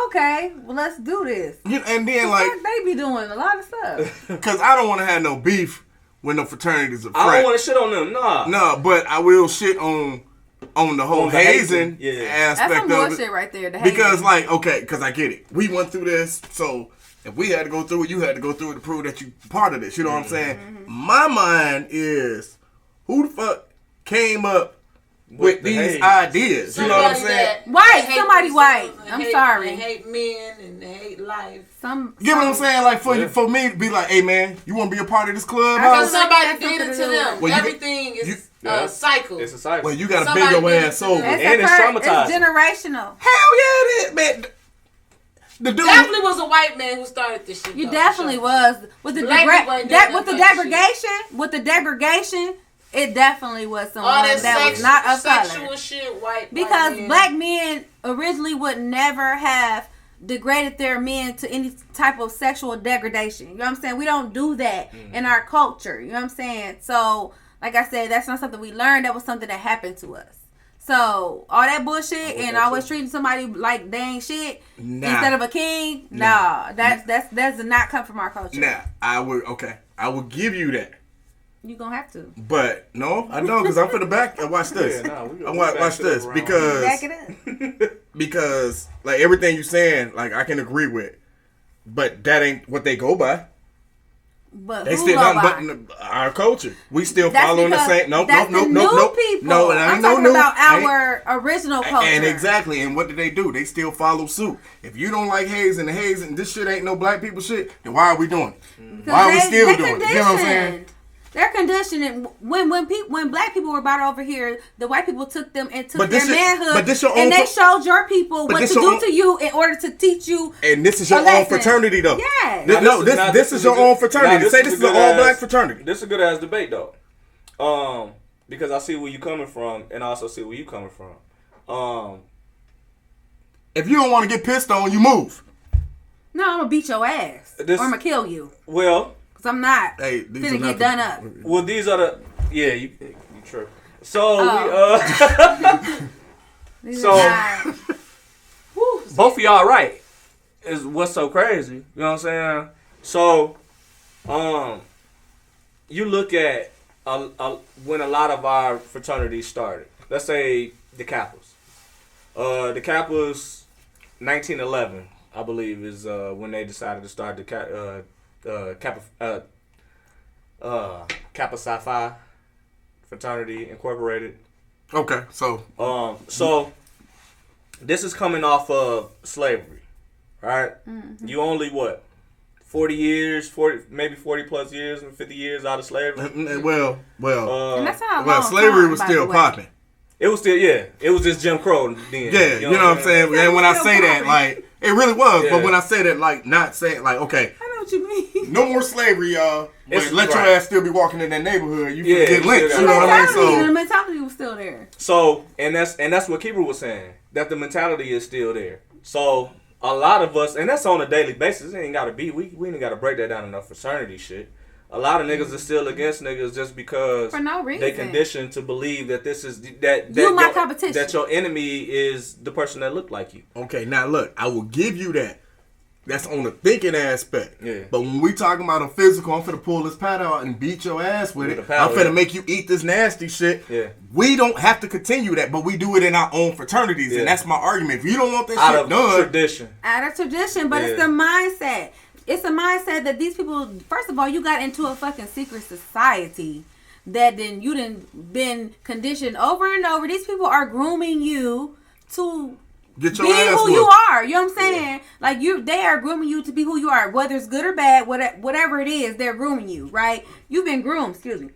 Okay, well, let's do this. And then, like, They be doing a lot of stuff. because I don't want to have no beef with no fraternities or I don't frat. want to shit on them. Nah. No, but I will shit on the whole On the hazing hazing, That's aspect some of bullshit it. right there. Because, like, okay, because I get it. We went through this, so if we had to go through it, you had to go through it to prove that you part of this. You know what I'm saying? My mind is, who the fuck came up with the these haze. ideas? You know what I'm saying? White, somebody white. I'm sorry. They hate men and they hate life. You know what I'm saying? Like, for me to be like, hey, man, you want to be a part of this club? Because Like somebody that's did it to something to do them. with it. Everything is a cycle. It's a cycle. Well, you got to Somebody bend your did it ass to over. them. And it's traumatizing. It's generational. Hell yeah, it is, man. The dude. Definitely was a white man who started this shit. You though, definitely for sure. was with the Black people ain't doing with the that fucking degradation. With the degradation, it definitely was someone All that, that was not of sexual color. shit, white Because men. black men originally would never have degraded their men to any type of sexual degradation. You know what I'm saying? We don't do that in our culture. You know what I'm saying? So, like I said, that's not something we learned. That was something that happened to us. So, all that bullshit and always treating somebody like they ain't shit instead of a king, that does not come from our culture. Now, I would give you that. You gonna have to. But no, I don't, because I'm for the back. Watch this. Yeah, we Watch this back Back it up. because like everything you saying, like I can agree with, but that ain't what they go by. But They who still go nothing by? but our culture. We still That's following the because same. Nope. that's the new people. No, it ain't I'm no talking new. about Ain't- our original culture. And exactly, and what do? They still follow suit. If you don't like hazing, this shit ain't no black people shit, then why are we doing it? Because Why are we they still doing it? You know what I'm saying? conditioned. They're conditioning. When black people were brought over here, the white people took them and took But their this is- manhood, but this your and own they fr- showed your people But what this to your do own- to you in order to teach you. And this is your a own lesson. fraternity, though. Yes. This is your own fraternity. Say this is an all-black fraternity. This is a good ass debate though, because I see where you coming from, and I also see where you coming from. If you don't want to get pissed on, you move. No, I'm gonna beat your ass, or I'm gonna kill you. Well, Cause I'm not Hey, these are finna not get done up. well, these are the you true. So These So- are not- both of y'all right is what's so crazy. You know what I'm saying? So, you look at when a lot of our fraternities started. Let's say the Kappas. The Kappas, 1911, I believe, is when they decided to start the Kappa Psi Phi fraternity incorporated. Okay, so So this is coming off of slavery, right? Mm-hmm. You only 40 years, 40 plus years, and 50 years out of slavery. well, and that's not a well, long slavery time, was by still the way. popping. It was still it was just Jim Crow then. Yeah, you know what I'm saying? And when I say that, popping. like, it really was. Yeah. But when I say that, like, not saying, like, okay, I know what you mean. no more slavery, y'all. But It's let your right. ass still be walking in that neighborhood. You Yeah, get lynched. you You know what I mean? The So, mentality was still there. So and that's what Kibra was saying, that the mentality is still there. So a lot of us, and that's on a daily basis. It ain't gotta be. We ain't gotta break that down enough fraternity shit. A lot of niggas are still against niggas just because for no reason they conditioned to believe that this is that you my your, competition. that your enemy is the person that look like you. Okay, now look, I will give you that. That's on the thinking aspect. Yeah. But when we talking about a physical, I'm finna pull this pad out and beat your ass with it. I'm finna make you eat this nasty shit. Yeah. We don't have to continue that, but we do it in our own fraternities, and that's my argument. If you don't want that out shit of done, tradition. Out of tradition, but it's the mindset. It's a mindset that these people, first of all, you got into a fucking secret society that then you done been conditioned over and over. These people are grooming you to get your be ass who you whooped. are. You know what I'm saying? Yeah. Like they are grooming you to be who you are, whether it's good or bad, whatever it is, they're grooming you, right? You've been groomed, excuse me.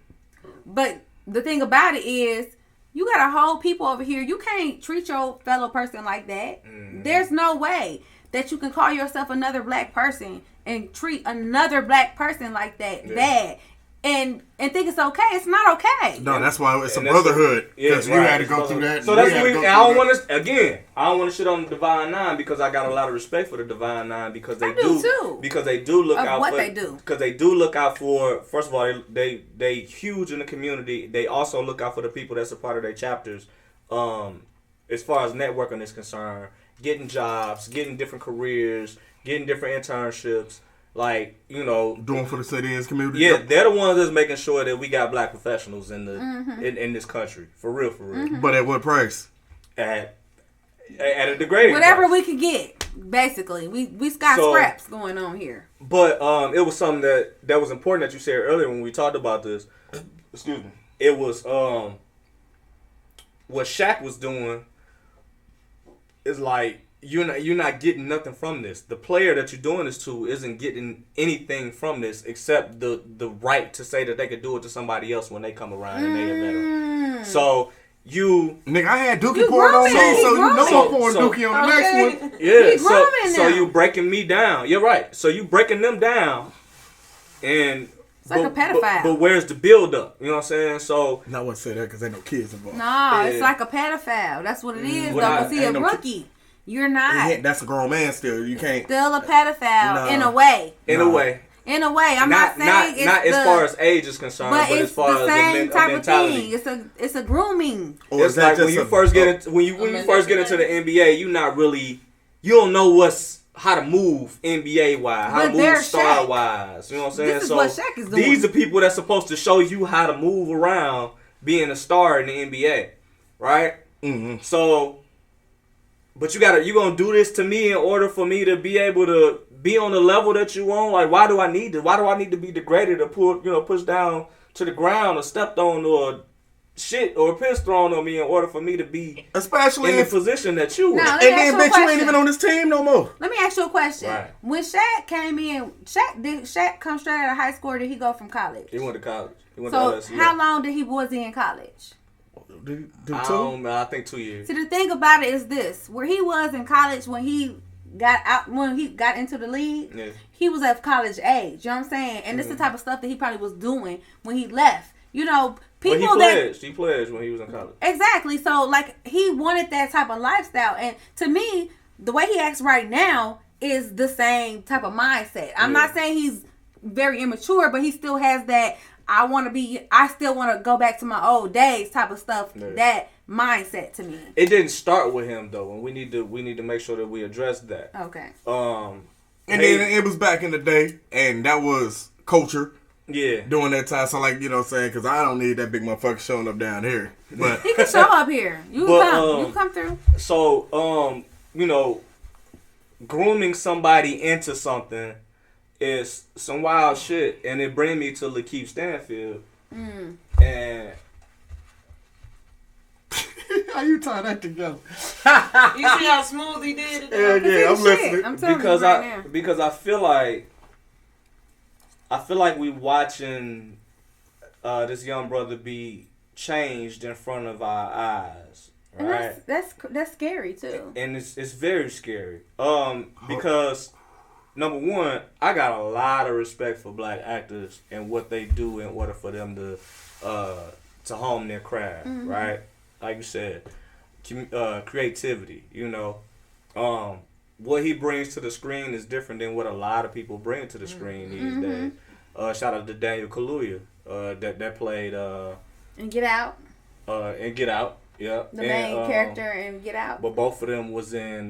But the thing about it is, you got a whole people over here. You can't treat your fellow person like that. There's no way that you can call yourself another black person and treat another black person like that bad and think it's okay. It's not okay. No, that's why it's a brotherhood. Because you had to go through that. So that's what I don't want to. Again, I don't want to shit on the Divine Nine because I got a lot of respect for the Divine Nine because they do too. Because they do look out what for they do. Because they do look out for. First of all, they huge in the community. They also look out for the people that's a part of their chapters. As far as networking is concerned, getting jobs, getting different careers, getting different internships. Like, you know, doing for the city community. Yeah, they're the ones that's making sure that we got black professionals in the in this country. For real. But at what price? At a degrading whatever price. we could get, basically. We got scraps going on here. But it was something that was important that you said earlier when we talked about this. Excuse me. It was what Shaq was doing is like you're not getting nothing from this. The player that you're doing this to isn't getting anything from this except the right to say that they could do it to somebody else when they come around and they are better. So nigga, I had Dookie pouring on me, so you know I'm pouring Dookie on the next one. Yeah, so you breaking me down. You're right. So you breaking them down, and it's like a pedophile. But where's the build up? You know what I'm saying? So I wouldn't say that because ain't no kids involved. No, it's like a pedophile. That's what it is. Though, but see, a rookie. You're not. That's a grown man still. You can't. Still a pedophile in a way. In a way. I'm not saying it's not as far as age is concerned, but as far as the mentality. It's a grooming. It's like when you first get into the NBA, you don't know how to move NBA wise, how to move star wise. You know what I'm saying? This is what Shaq is doing. These are people that's supposed to show you how to move around being a star in the NBA, right? Mm-hmm. So. But you gonna do this to me in order for me to be able to be on the level that you on? Like, why do I need to be degraded or pushed down to the ground or stepped on or shit or piss thrown on me in order for me to be especially in the position that you were? And then bitch, you ain't even on this team no more. Let me ask you a question. Right. When Shaq came in, did Shaq come straight out of high school or did he go from college? He went to college. He went to LSU. How long was he in college? I think 2 years. See, the thing about it is this: where he was in college when he got into the league, he was of college age. You know what I'm saying? And this is the type of stuff that he probably was doing when he left. You know, people he pledged when he was in college. Exactly. So, like, he wanted that type of lifestyle, and to me, the way he acts right now is the same type of mindset. I'm not saying he's very immature, but he still has that. I still want to go back to my old days type of stuff. Yeah. That mindset to me. It didn't start with him though, and we need to make sure that we address that. Okay. And then it was back in the day, and that was culture. Yeah. During that time, so like, you know what I'm saying, because I don't need that big motherfucker showing up down here. But he can show up here. You come through. So grooming somebody into something is some wild shit, and it bring me to Lekeith Stansfield. And how you tie that together? You see how smooth he did it? Yeah, I'm listening. I'm telling you right now. Because I feel like we watching this young brother be changed in front of our eyes. Right? And that's scary too. And it's very scary. Because number one, I got a lot of respect for black actors and what they do in order for them to hone their craft, right? Like you said, creativity. You know, what he brings to the screen is different than what a lot of people bring to the screen these days. Shout out to Daniel Kaluuya. That played And Get Out. And Get Out. Yeah. The main character in Get Out. But both of them was in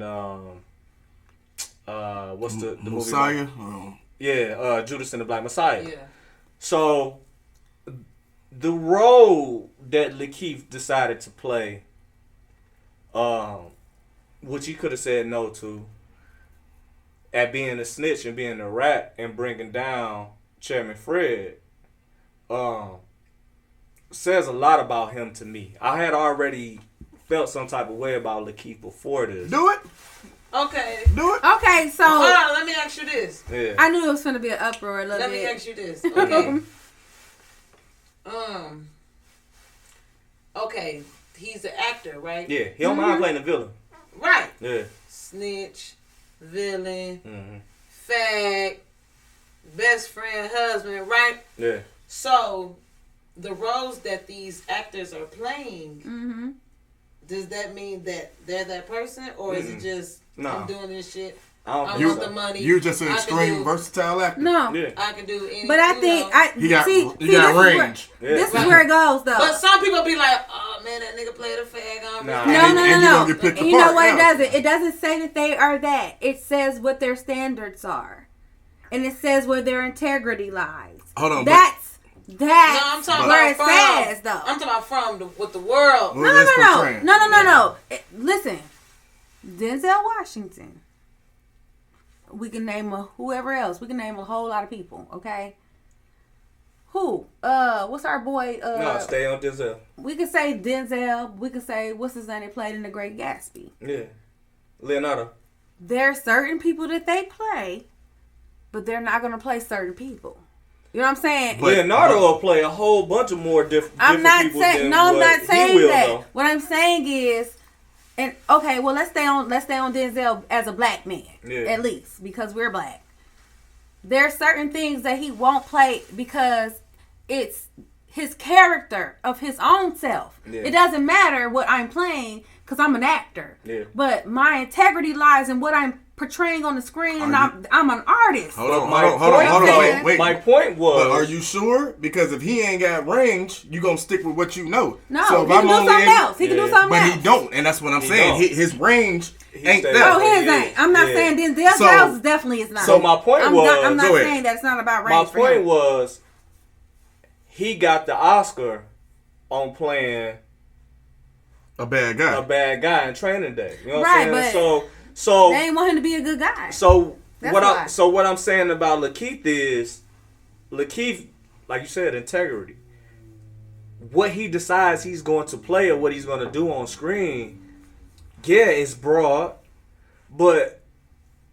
what's the movie? Messiah? Yeah, Judas and the Black Messiah. Yeah. So the role that Lekeith decided to play, which he could have said no to, at being a snitch and being a rat and bringing down Chairman Fred, says a lot about him to me. I had already felt some type of way about Lekeith before this. Do it. Okay. Do it. Okay, so Hold on, let me ask you this. Yeah. I knew it was going to be an uproar a little Let bit. me ask you this. Okay. Okay. He's an actor, right? Yeah, he don't mind playing the villain. Right. Yeah. Snitch, villain, fag, best friend, husband, right? Yeah. So, the roles that these actors are playing, does that mean that they're that person? Or is it just, I'm doing this shit, I want the money. You're just an extreme versatile actor. No. Yeah. I can do anything. But I think, He got range. This is where it goes, though. But some people be like, oh man, that nigga played a fag on me. Nah. No. You gonna get picked And you know apart, what yeah. it doesn't? It doesn't say that they are that. It says what their standards are. And it says where their integrity lies. Hold on. That's No, I'm talking where it about says, though. I'm talking about from with the world. No. Listen. Denzel Washington. We can name whoever else. We can name a whole lot of people, okay? Who? What's our boy? No, stay on Denzel. We could say Denzel. We could say, what's his name? They played in The Great Gatsby. Yeah. Leonardo. There are certain people that they play, but they're not going to play certain people. You know what I'm saying? Leonardo will play a whole bunch of more different people than I'm not saying he will, that. though. What I'm saying is, and okay, well let's stay on Denzel as a black man, at least, because we're black. There are certain things that he won't play because it's his character of his own self. Yeah. It doesn't matter what I'm playing because I'm an actor. Yeah. But my integrity lies in what I'm portraying on the screen, and I'm an artist. Hold on. Wait. My point was... But are you sure? Because if he ain't got range, you going to stick with what you know. No, so if he can do something else. He can do something else. But he don't, and that's what I'm saying. His range ain't that. Oh, his ain't. I'm not saying Denzel's definitely is not. So my point was... I'm not saying that it's not about range. My point was, he got the Oscar on playing... A bad guy in Training Day. You know what I'm saying? So they ain't want him to be a good guy. So what I'm saying about Lekeith is, Lekeith, like you said, integrity. What he decides he's going to play or what he's going to do on screen, yeah, it's broad, but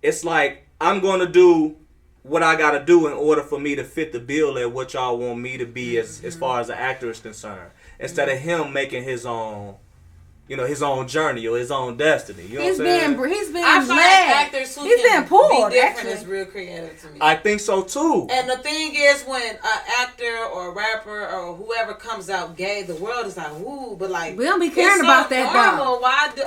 it's like I'm going to do what I got to do in order for me to fit the bill at what y'all want me to be as far as the actor is concerned, instead of him making his own. You know, his own journey or his own destiny. You know what I'm saying? He's being I find actors who can be different is real creative to me. I think so too. And the thing is, when an actor or a rapper or whoever comes out gay, the world is like, ooh, but like we don't be caring about that though.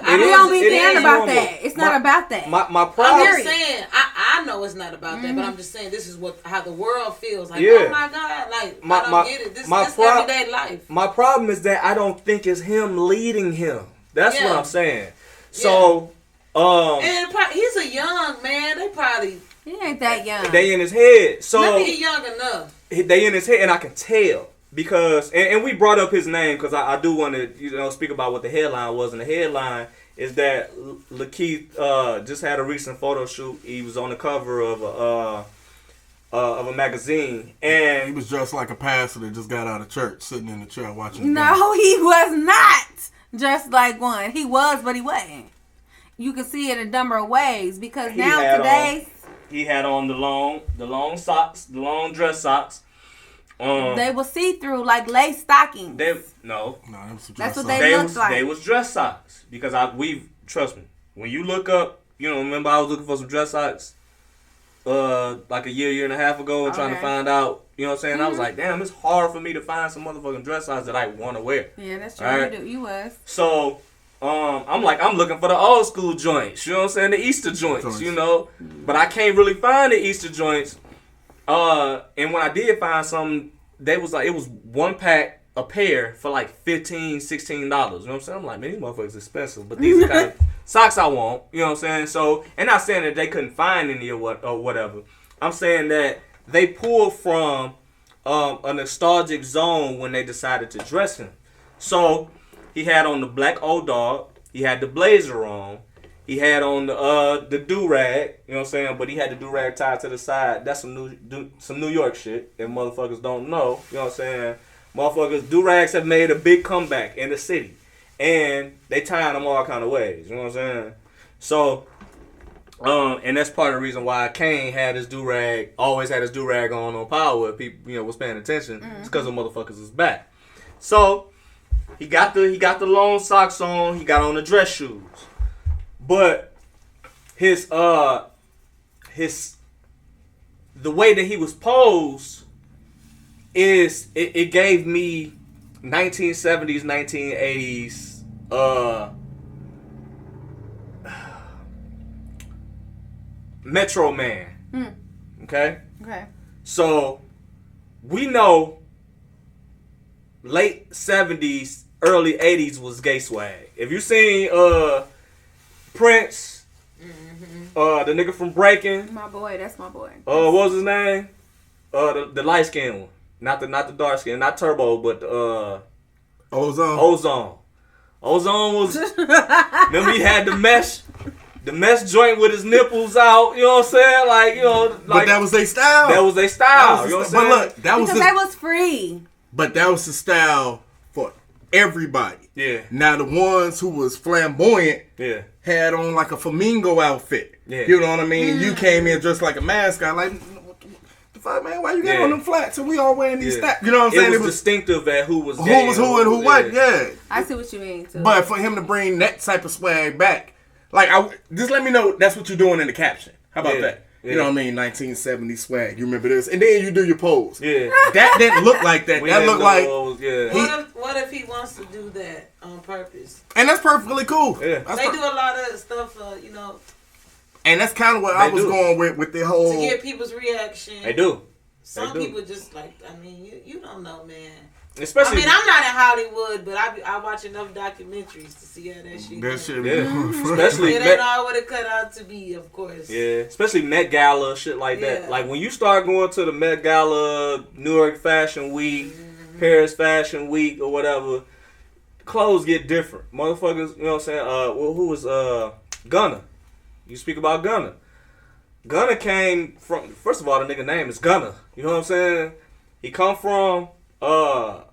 We don't be caring about that. It's not about that. My problem. I'm just saying, I know it's not about that, but I'm just saying this is how the world feels. Like, oh my God, like I don't get it. This everyday life. My problem is that I don't think it's him leading him. That's what I'm saying. So, and he's a young man. He ain't that young. They in his head. So maybe he's young enough. They in his head, and I can tell because, and we brought up his name because I do want to speak about what the headline was, and the headline is that Lekeith just had a recent photo shoot. He was on the cover of a magazine, and he was dressed like a pastor that just got out of church, sitting in the chair watching. No, he was not. Just like one. He was, but he wasn't. You can see it in a number of ways because he had on the long socks, the long dress socks. They were see-through like lace stockings. That's what they looked like. They was dress socks because trust me. When you look up, remember I was looking for some dress socks, like a year and a half ago, and trying to find out. You know what I'm saying? I was like, damn, it's hard for me to find some motherfucking dress size that I want to wear. Yeah, that's true. Right? You was. So, I'm looking for the old school joints. You know what I'm saying? The Easter joints, But I can't really find the Easter joints. And when I did find some, they was like, it was one pack a pair for like $15, $16. You know what I'm saying? I'm like, man, these motherfuckers expensive, but these are kind of socks I want. You know what I'm saying? So, and not saying that they couldn't find any or whatever. I'm saying that they pulled from a nostalgic zone when they decided to dress him. So he had on the black old dog. He had the blazer on. He had on the do-rag, you know what I'm saying? But he had the do-rag tied to the side. That's some New York shit that motherfuckers don't know. You know what I'm saying? Motherfuckers, do-rags have made a big comeback in the city. And they tying them all kind of ways. You know what I'm saying? So, and that's part of the reason why Kane had his do-rag, always had his do-rag on Power. People, you know, was paying attention. It's because the motherfuckers is back. So, he got the long socks on. He got on the dress shoes. But the way that he was posed is it gave me 1970s, 1980s Metro Man. Okay? Okay. So we know late 70s, early 80s was gay swag. If you seen Prince, the nigga from Breaking. My boy, that's my boy. What was his name? The light skinned one. Not the dark skin, not Turbo, but Ozone. Ozone was remember he had the mesh joint with his nipples out, you know what I'm saying? Like, you know, like, but that was their style. That was their style. You know what I'm saying? But look, that was free. But that was the style for everybody. Yeah. Now the ones who was flamboyant had on like a flamingo outfit. Yeah. You know what I mean? You came in dressed like a mascot, like, what the fuck, man? Why you got on them flats and we all wearing these stats? You know what I'm saying? It was distinctive at who was who and who wasn't. Yeah. I see what you mean too. But for him to bring that type of swag back, like, just let me know that's what you're doing in the caption. How about that? Yeah. You know what I mean? 1970 swag. You remember this? And then you do your pose. Yeah. That didn't look like that. That looked like... What if he wants to do that on purpose? And that's perfectly cool. Yeah. They do a lot of stuff, you know... And that's kind of what I was going with the whole... To get people's reaction. They do. Some people just like... I mean, you don't know, man. Especially, I mean, I'm not in Hollywood, but I watch enough documentaries to see how that shit goes. Especially it ain't all what it cut out to be, of course. Yeah, especially Met Gala, shit like that. Like, when you start going to the Met Gala, New York Fashion Week, Paris Fashion Week, or whatever, clothes get different. Motherfuckers, you know what I'm saying? Who was Gunna? You speak about Gunna. Gunna came from, first of all, the nigga name is Gunna. You know what I'm saying? He come from the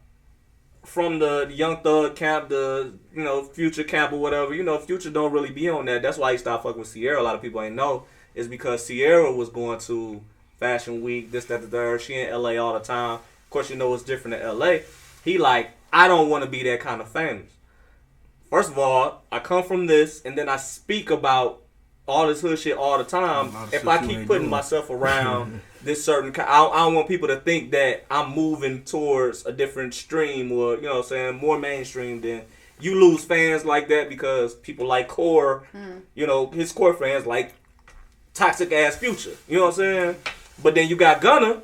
Young Thug camp, the, you know, Future camp or whatever. You know, Future don't really be on that. That's why he stopped fucking with Sierra. A lot of people ain't know. It's because Sierra was going to Fashion Week, this, that, the third. She in LA all the time. Of course, you know it's different in LA. He like, I don't want to be that kind of famous. First of all, I come from this, and then I speak about all this hood shit all the time. If I keep putting myself around this certain, I don't want people to think that I'm moving towards a different stream, or, you know what I'm saying, more mainstream. Than you lose fans like that because people like Core, you know, his Core fans like toxic ass Future. You know what I'm saying? But then you got Gunna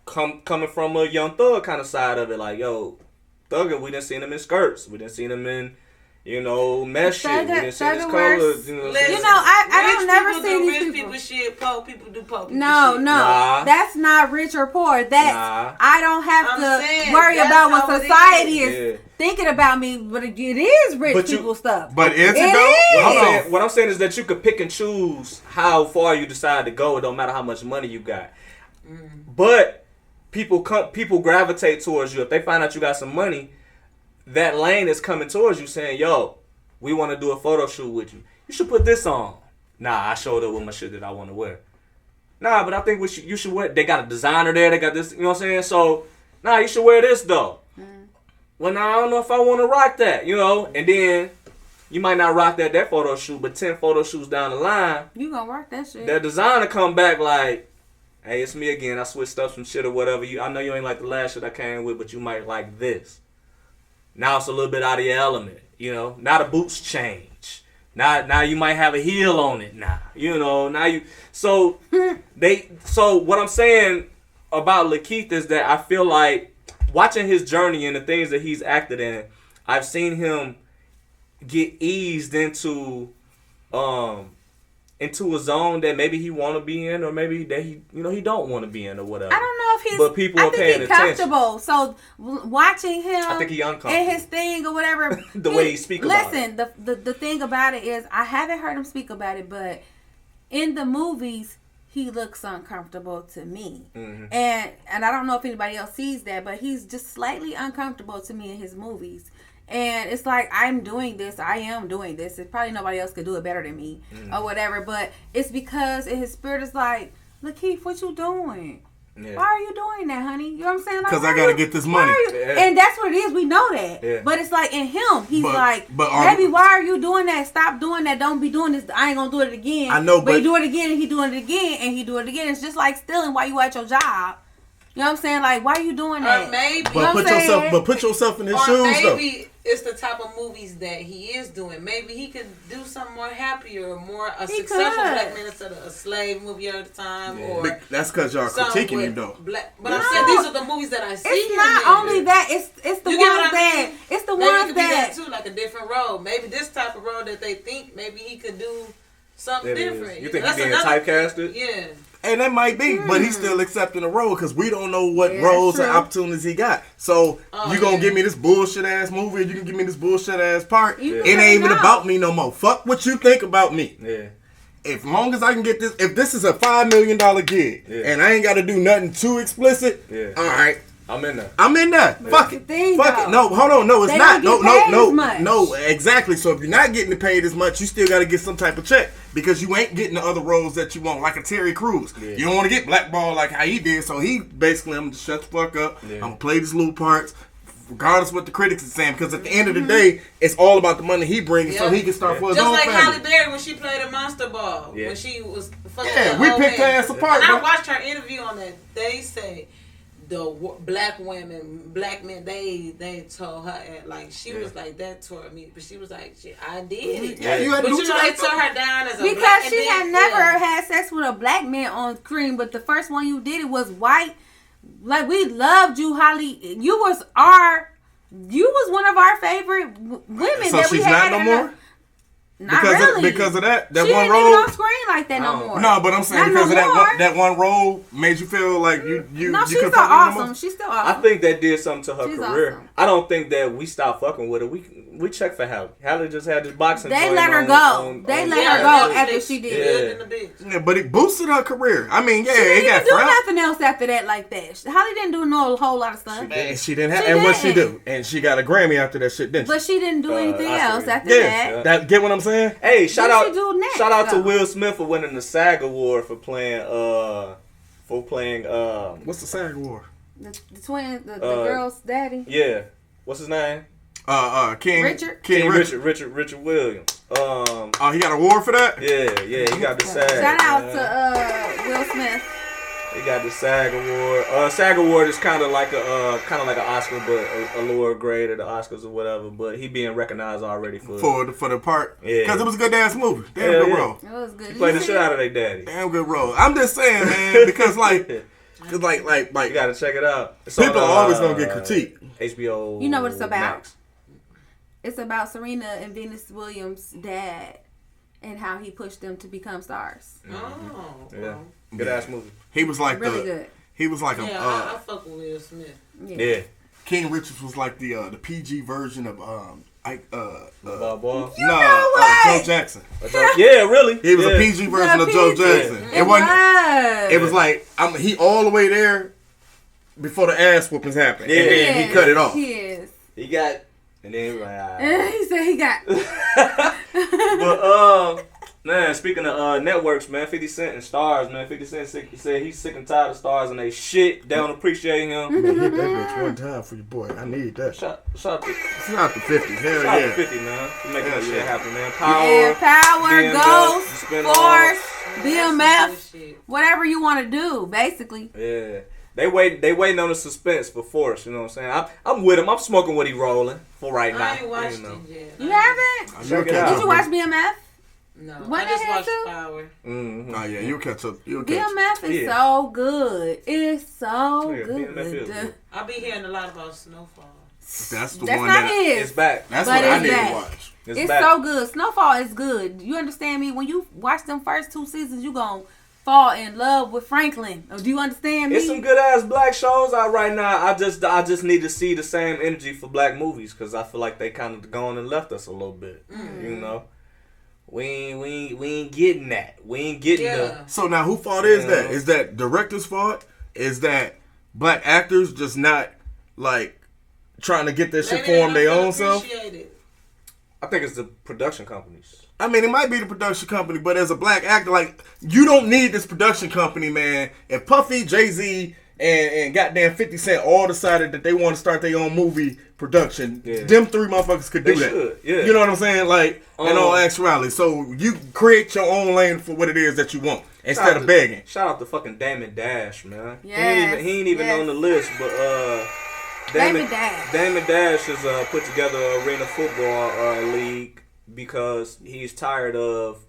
coming from a Young Thug kind of side of it. Like, yo, Thugger, we done seen him in skirts. We done seen him in, you know, mesh shit. We done seen his colors. You know, I don't never see these rich people. Shit, poor people do poor people No, shit. That's not rich or poor. That's I don't have to worry about what society is thinking about me, but it is rich people stuff. But is it though? What I'm saying is that you could pick and choose how far you decide to go. It don't matter how much money you got. But people gravitate towards you if they find out you got some money. That lane is coming towards you saying, yo, we want to do a photo shoot with you. You should put this on. Nah, I showed up with my shit that I want to wear. Nah, but I think you should wear. They got a designer there. They got this, you know what I'm saying? So, nah, you should wear this, though. Well, nah, I don't know if I want to rock that, you know? And then you might not rock that photo shoot, but 10 photo shoots down the line, you gonna rock that shit. That designer come back like, hey, it's me again. I switched up some shit or whatever. I know you ain't like the last shit I came with, but you might like this. Now it's a little bit out of your element, you know. Now the boots change. Now you might have a heel on it. Now you. So what I'm saying about Lekeith is that I feel like watching his journey and the things that he's acted in, I've seen him get eased into a zone that maybe he want to be in, or maybe that he don't want to be in, or whatever. I don't know if he's. But people are paying attention. Comfortable. So watching him, I think he uncomfortable. And his thing or whatever. The way he speaks about it. Listen, the thing about it is, I haven't heard him speak about it, but in the movies, he looks uncomfortable to me. Mm-hmm. And I don't know if anybody else sees that, but he's just slightly uncomfortable to me in his movies. And it's like, I am doing this. It's probably nobody else could do it better than me, or whatever. But it's because his spirit is like, Lekeith, what you doing? Yeah. Why are you doing that, honey? You know what I'm saying? Because I got to get this money. Yeah. And that's what it is. We know that. Yeah. But it's like in him, he's baby, why are you doing that? Stop doing that. Don't be doing this. I ain't going to do it again. I know, but he do it again, and he doing it again, and he do it again. It's just like stealing while you at your job. You know what I'm saying? Like, why are you doing that? Or maybe. Put yourself in his shoes, though. Maybe it's the type of movies that he is doing. Maybe he could do something more happier, a successful black man instead of a slave movie at the time. Yeah. Or that's because y'all critiquing him, though. But I'm saying these are the movies that I see. It's not only that. It's the ones that. It's the maybe ones it could that. Be that too, like a different role. Maybe this type of role that they think maybe he could do something different. You think he's being typecasted? Yeah. And that might be, but he's still accepting the role because we don't know what roles and opportunities he got. So you gonna give me this bullshit ass movie, or you can give me this bullshit ass part. It ain't even about me no more. Fuck what you think about me. Yeah. As long as I can get this, if this is a $5 million gig and I ain't got to do nothing too explicit, all right. I'm in there. Yeah. Fuck it. Fuck it. No, hold on. No, it's not. No, exactly. So if you're not getting paid as much, you still got to get some type of check because you ain't getting the other roles that you want, like a Terry Crews. Yeah. You don't want to get blackballed like how he did. So he basically, I'm just shut the fuck up. Yeah. I'm going to play these little parts, regardless of what the critics are saying, because at the end of the day, it's all about the money he brings, so he can start for his own family. Just like Halle Berry when she played a Monster Ball, when she was fucking we picked her ass apart. And I watched her interview on that. They say the black men, they told her, like, she was like, that toward me, but she was like, I did it. Yeah, you had but to you know, they tore her down as a because black she had never had sex with a black man on screen, but the first one you did, it was white. Like, we loved you, Holly. You was one of our favorite women so that we had. So she's not no more? Not really. Because of that she one ain't role. Even on screen like that no more. No, but I'm saying because of that one role made you feel like you. No, she's still awesome. She's still awesome. I think that did something to her career. Awesome. I don't think that we stopped fucking with her. We checked for Halle. Halle just had this boxing. They let her go. They let her go after she did. Yeah, but it boosted her career. I mean, she didn't do nothing else after that like that. Halle didn't do a whole lot of stuff. She didn't have. And what she do? And she got a Grammy after that shit, didn't she? But she didn't do anything else after that. That get what I'm saying? Hey, shout out to Will Smith for winning the SAG award for playing what's the SAG award? The twin, the girl's daddy. Yeah. What's his name? King Richard Williams. He got an award for that? Yeah, he got the SAG. Shout out to Will Smith. He got the SAG award. SAG award is kind of like an Oscar, but a lower grade of the Oscars or whatever. But he being recognized already for the part. Yeah, because it was a good ass movie. Damn good role. It was good. He played the shit out of their daddy. Damn good role. I'm just saying, man, because like you gotta check it out. It's people are always gonna get critiqued. HBO. You know what it's about? Max. It's about Serena and Venus Williams' dad and how he pushed them to become stars. Mm-hmm. Yeah, good ass movie. He was like really good. He was like I fuck with Will Smith. Yeah. King Richards was like the PG version of Joe Jackson. Yeah, really. He was a PG version of Joe Jackson. It was like he all the way there before the ass whoopings happened. Yeah. And then he cut it off. He got, and then he was like, he said he got. But man, speaking of networks, man, 50 Cent and Stars, man. 50 Cent said he's sick and tired of Stars and they shit. They don't appreciate him. You hit that bitch one time for your boy. I need that. Shout out to 50. Hell shout out to 50, man. For making that shit happen, man. Power, Ghost, Force, BMF, whatever you want to do, basically. Yeah. They waiting on the suspense for Force. You know what I'm saying? I'm with him. I'm smoking what he rolling for right now. I ain't watched it yet. You haven't? Check it out. Did you watch BMF? No, When I just it had watched to? Power. Mm-hmm. Oh yeah, you'll catch up. You'll catch up. BMF is so good. It's so Yeah, good. BMF is good. I be hearing a lot about Snowfall. That's the That's one not that his. It's back. that's But what I it's need back. to watch. It's back. so good. Snowfall is good. You understand me? When you watch them first 2 seasons, you gonna fall in love with Franklin. Do you understand me? It's some good ass black shows out right now. I just need to see the same energy for black movies because I feel like they kind of gone and left us a little bit. You know, we ain't getting that. We ain't getting the. So now, who fault is Yeah. that? Is that director's fault? Is that black actors just not like trying to get their shit for them their own self? I think it's the production companies. I mean, it might be the production company, but as a black actor, like, you don't need this production company, man. If Puffy, Jay-Z, and goddamn 50 Cent all decided that they want to start their own movie production, them 3 motherfuckers could do They that. should, yeah. You know what I'm saying? Like, in all actuality. So you create your own lane for what it is that you want instead of begging. Shout out to fucking Damon Dash, man. Yes, He ain't even yes. on the list, but Damon Dash. Damon Dash has put together an arena football league because he's tired of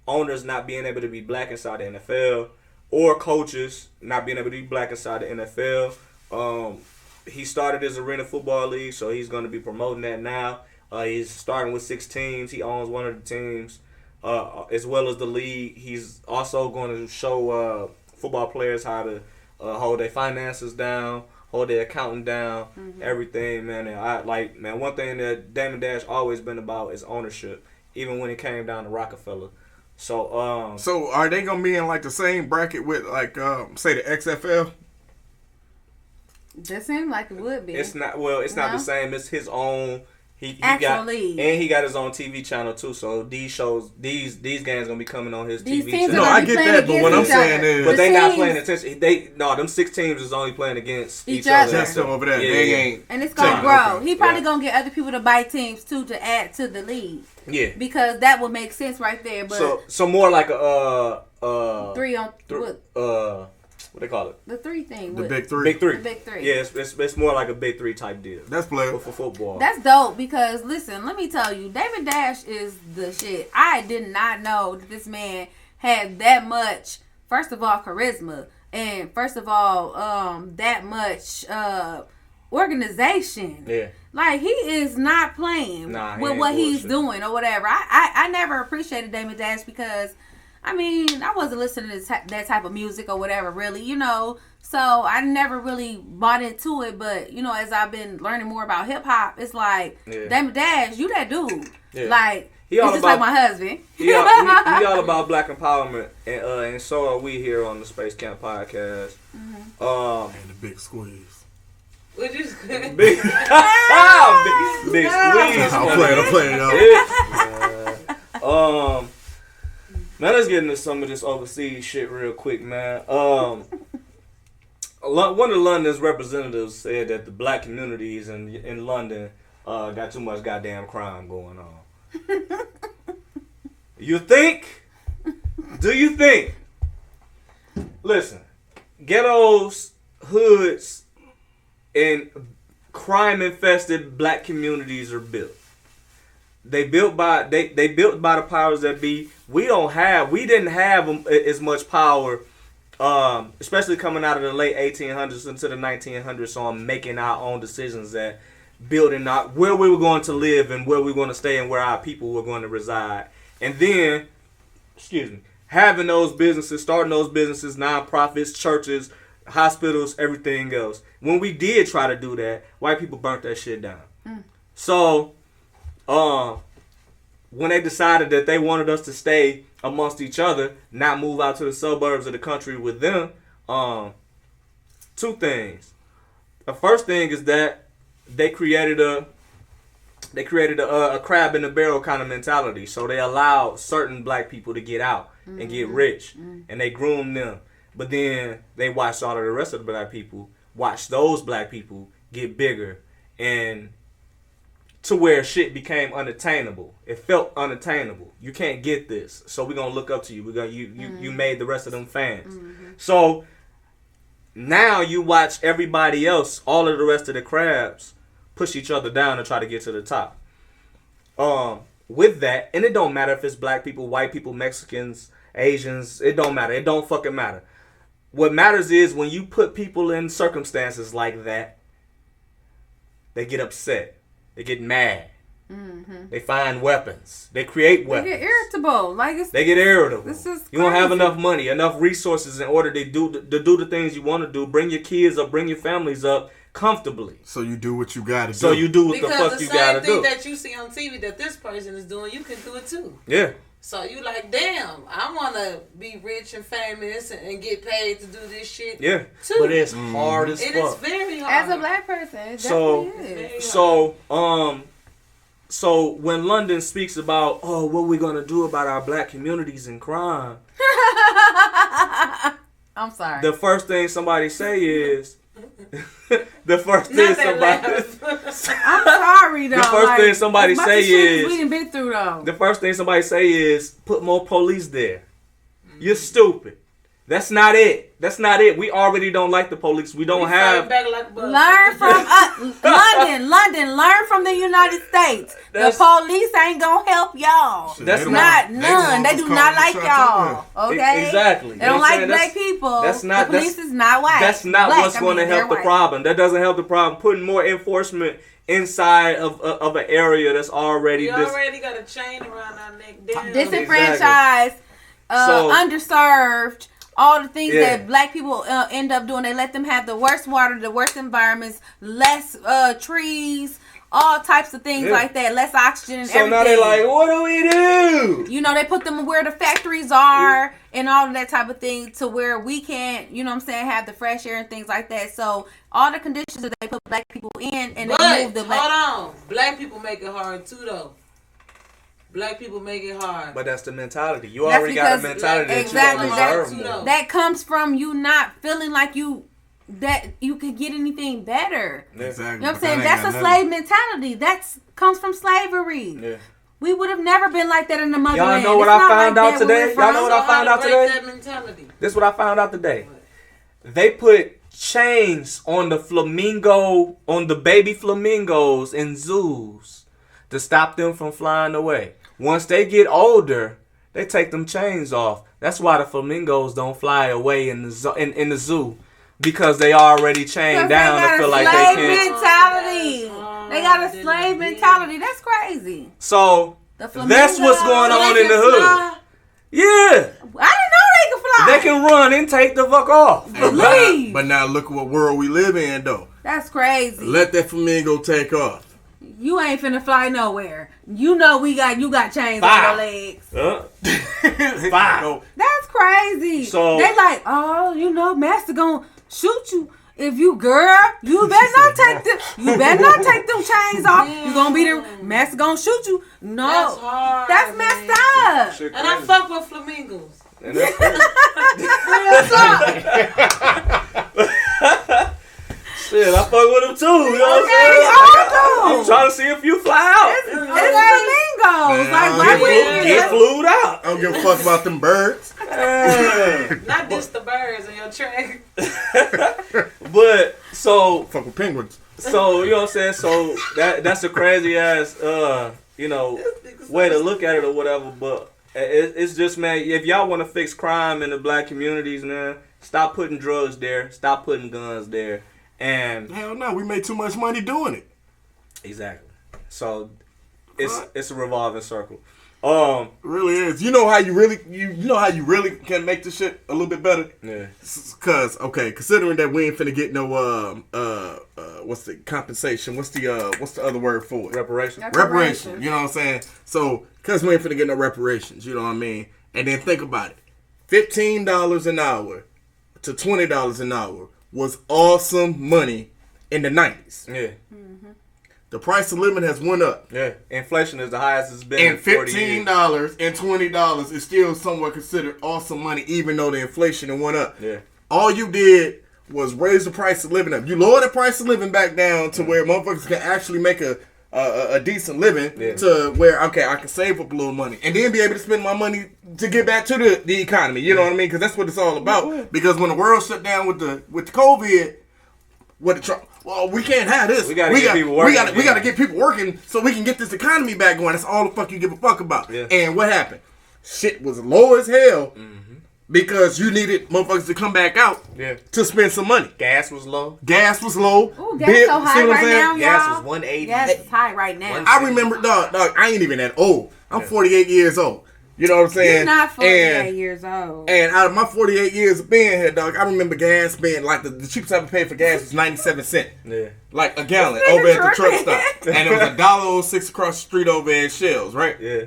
owners not being able to be black inside the NFL or coaches not being able to be black inside the NFL. He started his arena football league, so he's going to be promoting that now. He's starting with 6 teams. He owns one of the teams, as well as the league. He's also going to show football players how to hold their finances down, hold their accounting down, everything, man. And one thing that Damon Dash always been about is ownership, even when it came down to Rockefeller. So, So are they gonna be in like the same bracket with like say the XFL? That seems like it would be. it's not not the same. It's his own. He Actual got league. and he got his own TV channel too. So these games gonna be coming on his These TV teams channel. are No, I gonna be get playing that, but against what I'm each saying other. is- But The they not teams- playing attention. Them 6 teams is only playing against Each each other. other. Just them over there. Yeah, They yeah. ain't. And it's gonna taking grow. over. He probably Yeah. gonna get other people to buy teams too to add to the league Yeah. because that would make sense right there. But So more like a 3 on what they call it? the 3 thing. The with- big 3. Big 3. The big 3. Yeah, it's more like a big 3 type deal. That's player. But for football. That's dope because listen, let me tell you, Damon Dash is the shit. I did not know that this man had that much, first of all, charisma, and first of all, that much organization. Yeah. Like he is not playing Nah, he with ain't what he's bullshit. doing or whatever. I never appreciated Damon Dash because I mean, I wasn't listening to that type of music or whatever, really, you know. So I never really bought into it. But, you know, as I've been learning more about hip hop, it's like, Damon Dash, you that dude. Yeah. Like, He he's all just about- like my husband. he all about black empowerment, and so are we here on the Space Camp Podcast. And the big squeeze. Would you Big, big squeeze. I'm playing, y'all. Now let's get into some of this overseas shit real quick, man. One of London's representatives said that the black communities in London got too much goddamn crime going on. You think? Do you think? Listen, ghettos, hoods, and crime-infested black communities are built. They built by the powers that be. We didn't have as much power, especially coming out of the late 1800s into the 1900s, on making our own decisions, that building out where we were going to live and where we were going to stay and where our people were going to reside. And then, having those businesses, starting those businesses, nonprofits, churches, hospitals, everything else. When we did try to do that, white people burnt that shit down. So, when they decided that they wanted us to stay amongst each other, not move out to the suburbs of the country with them, 2 things. The first thing is that they created a crab in the barrel kind of mentality. So they allowed certain black people to get out and get rich, and they groomed them. But then they watched all of the rest of the black people, watch those black people get bigger, and to where shit became unattainable. It felt unattainable. You can't get this, so we're gonna look up to you. You made the rest of them fans. So now you watch everybody else, all of the rest of the crabs, push each other down and try to get to the top. With that, and it don't matter if it's black people, white people, Mexicans, Asians, it don't matter. It don't fucking matter. What matters is when you put people in circumstances like that, they get upset. They get mad. Mm-hmm. They find weapons. They create weapons. They get irritable. They get irritable. This is you don't have enough money, enough resources in order to do the things you want to do. Bring your kids up, bring your families up comfortably. So you do what you gotta do. So you do what the fuck you gotta do. Because the same thing that you see on TV that this person is doing, you can do it too. Yeah. So you like, damn, I want to be rich and famous and get paid to do this shit. Yeah. Too. But it's hard as fuck. It is very hard. As a black person, it definitely is. So when London speaks about, what we gonna do about our black communities and crime, I'm sorry. the first thing somebody say is, I'm sorry though. The first thing somebody say is, we done been through though. The first thing somebody say is, put more police there. You're stupid. That's not it. We already don't like the police. We don't have. Learn from London. Learn from the United States. The police ain't gonna help y'all. That's not none. They do not like y'all. Okay. Exactly. They don't like black people. That's not. The police is not white. That's not what's going to help the problem. That doesn't help the problem. Putting more enforcement inside of an area that's already. You already got a chain around our neck. Disenfranchised, underserved. All the things that black people end up doing, they let them have the worst water, the worst environments, less trees, all types of things like that, less oxygen and everything. So now they're like, what do we do? You know, they put them where the factories are and all of that type of thing to where we can't, you know what I'm saying, have the fresh air and things like that. So all the conditions that they put black people in and they move the black. Hold on. Black people make it hard too, though. Black people make it hard. But that's the mentality. You already got a mentality that you don't deserve more. That comes from you not feeling like you could get anything better. Exactly. You know what I'm saying? That's a slave mentality. That comes from slavery. Yeah. We would have never been like that in the motherland. Y'all know what I found out today? Y'all know what I found out today? This is what I found out today. They put chains on the baby flamingos in zoos to stop them from flying away. Once they get older, they take them chains off. That's why the flamingos don't fly away in the zoo. Because they already chained down to feel like they can't. They got a slave mentality. That's crazy. So, that's what's going on in the hood. Yeah. I didn't know they could fly. They can run and take the fuck off. But now look at what world we live in, though. That's crazy. Let that flamingo take off. You ain't finna fly nowhere. You know you got chains on your legs. That's crazy. So they like, master gonna shoot you. If you you better not take them chains off. You gonna be there, master gonna shoot you. No. That's hard. That's messed up. And I fuck with flamingos. Shit, I fuck with them too. You know what I'm saying? I'm trying to see if you fly out. It's flamingos. Like, get flued out. I don't give a fuck about them birds. Not just the birds in your track. But so fuck with penguins. So you know what I'm saying? So that's a crazy ass way to look at it or whatever. But it's just, man, if y'all want to fix crime in the black communities, man, stop putting drugs there. Stop putting guns there. And hell no, we made too much money doing it. Exactly. So it's a revolving circle. Really is. You know how you really can make this shit a little bit better? Yeah. Cause considering that we ain't finna get no what's the compensation? What's the other word for it? Reparation. You know what I'm saying? So cause we ain't finna get no reparations, you know what I mean? And then think about it. $15 an hour to $20 an hour was awesome money in the 90s. Yeah. Mm-hmm. The price of living has went up. Yeah. Inflation is the highest it's been and in 40 years. $15 and $20 is still somewhat considered awesome money, even though the inflation went up. Yeah. All you did was raise the price of living up. You lowered the price of living back down to where motherfuckers can actually make a a decent living to where, okay, I can save up a little money and then be able to spend my money to get back to the economy. You know what I mean? Because that's what it's all about. Because when the world shut down with the COVID, we can't have this. We gotta get people working. We gotta get people working so we can get this economy back going. That's all the fuck you give a fuck about. Yeah. And what happened? Shit was low as hell. Because you needed motherfuckers to come back out to spend some money. Gas was low. Ooh, gas so high right now, y'all. Gas was 180. Gas is high right now. I remember, dog, I ain't even that old. I'm 48 years old. You know what I'm saying? You're not 48 years old. And out of my 48 years of being here, dog, I remember gas being like the cheapest I ever paid for gas was 97 cents. Yeah. Like a gallon over at the truck stop. And it was $1.06 across the street over at Shells, right? Yeah.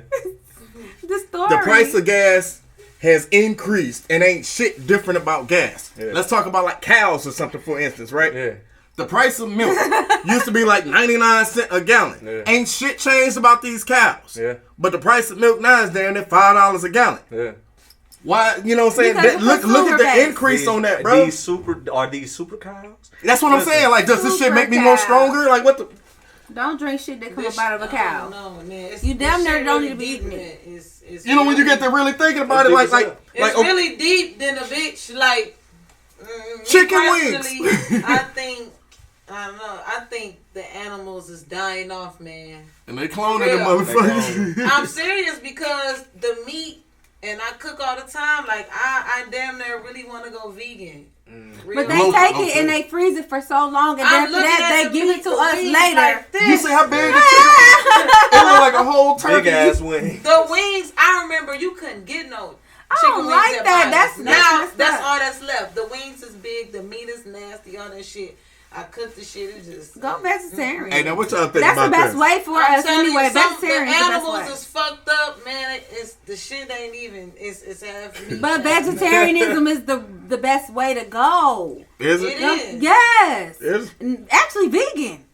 The price of gas has increased and ain't shit different about gas. Yeah. Let's talk about like cows or something, for instance, right? Yeah. The price of milk used to be like 99 cents a gallon. Yeah. Ain't shit changed about these cows. Yeah. But the price of milk now is down at $5 a gallon. Yeah. Why? You know what I'm saying? Look at the increase on that, bro. Are these super cows? That's what I'm saying. Like, does this shit make me more stronger? Like, what the? Don't drink shit that come up out of a cow. No, man. You damn near don't need to be eating it. You know when you get to really thinking about it, like it's really deep than a bitch. Like chicken wings. I don't know. I think the animals is dying off, man. And they cloning the motherfuckers. I'm serious because the meat, and I cook all the time. Like I damn near really want to go vegan. But they take it and they freeze it for so long, and after that they give it to us later. Like you see how big the chicken? It look like a whole turkey. Big ass wing. The wings, I remember you couldn't get no. I don't like that. That's all that's left. The wings is big. The meat is nasty. All that shit. I cooked the shit. It just go vegetarian. Hey, now what y'all think about that? That's the best way for us anyway. Vegetarian. The animals is fucked up, man. It's the shit ain't even. It's half meat. But vegetarianism is the best way to go. Is it? It is. Yes. Is actually vegan.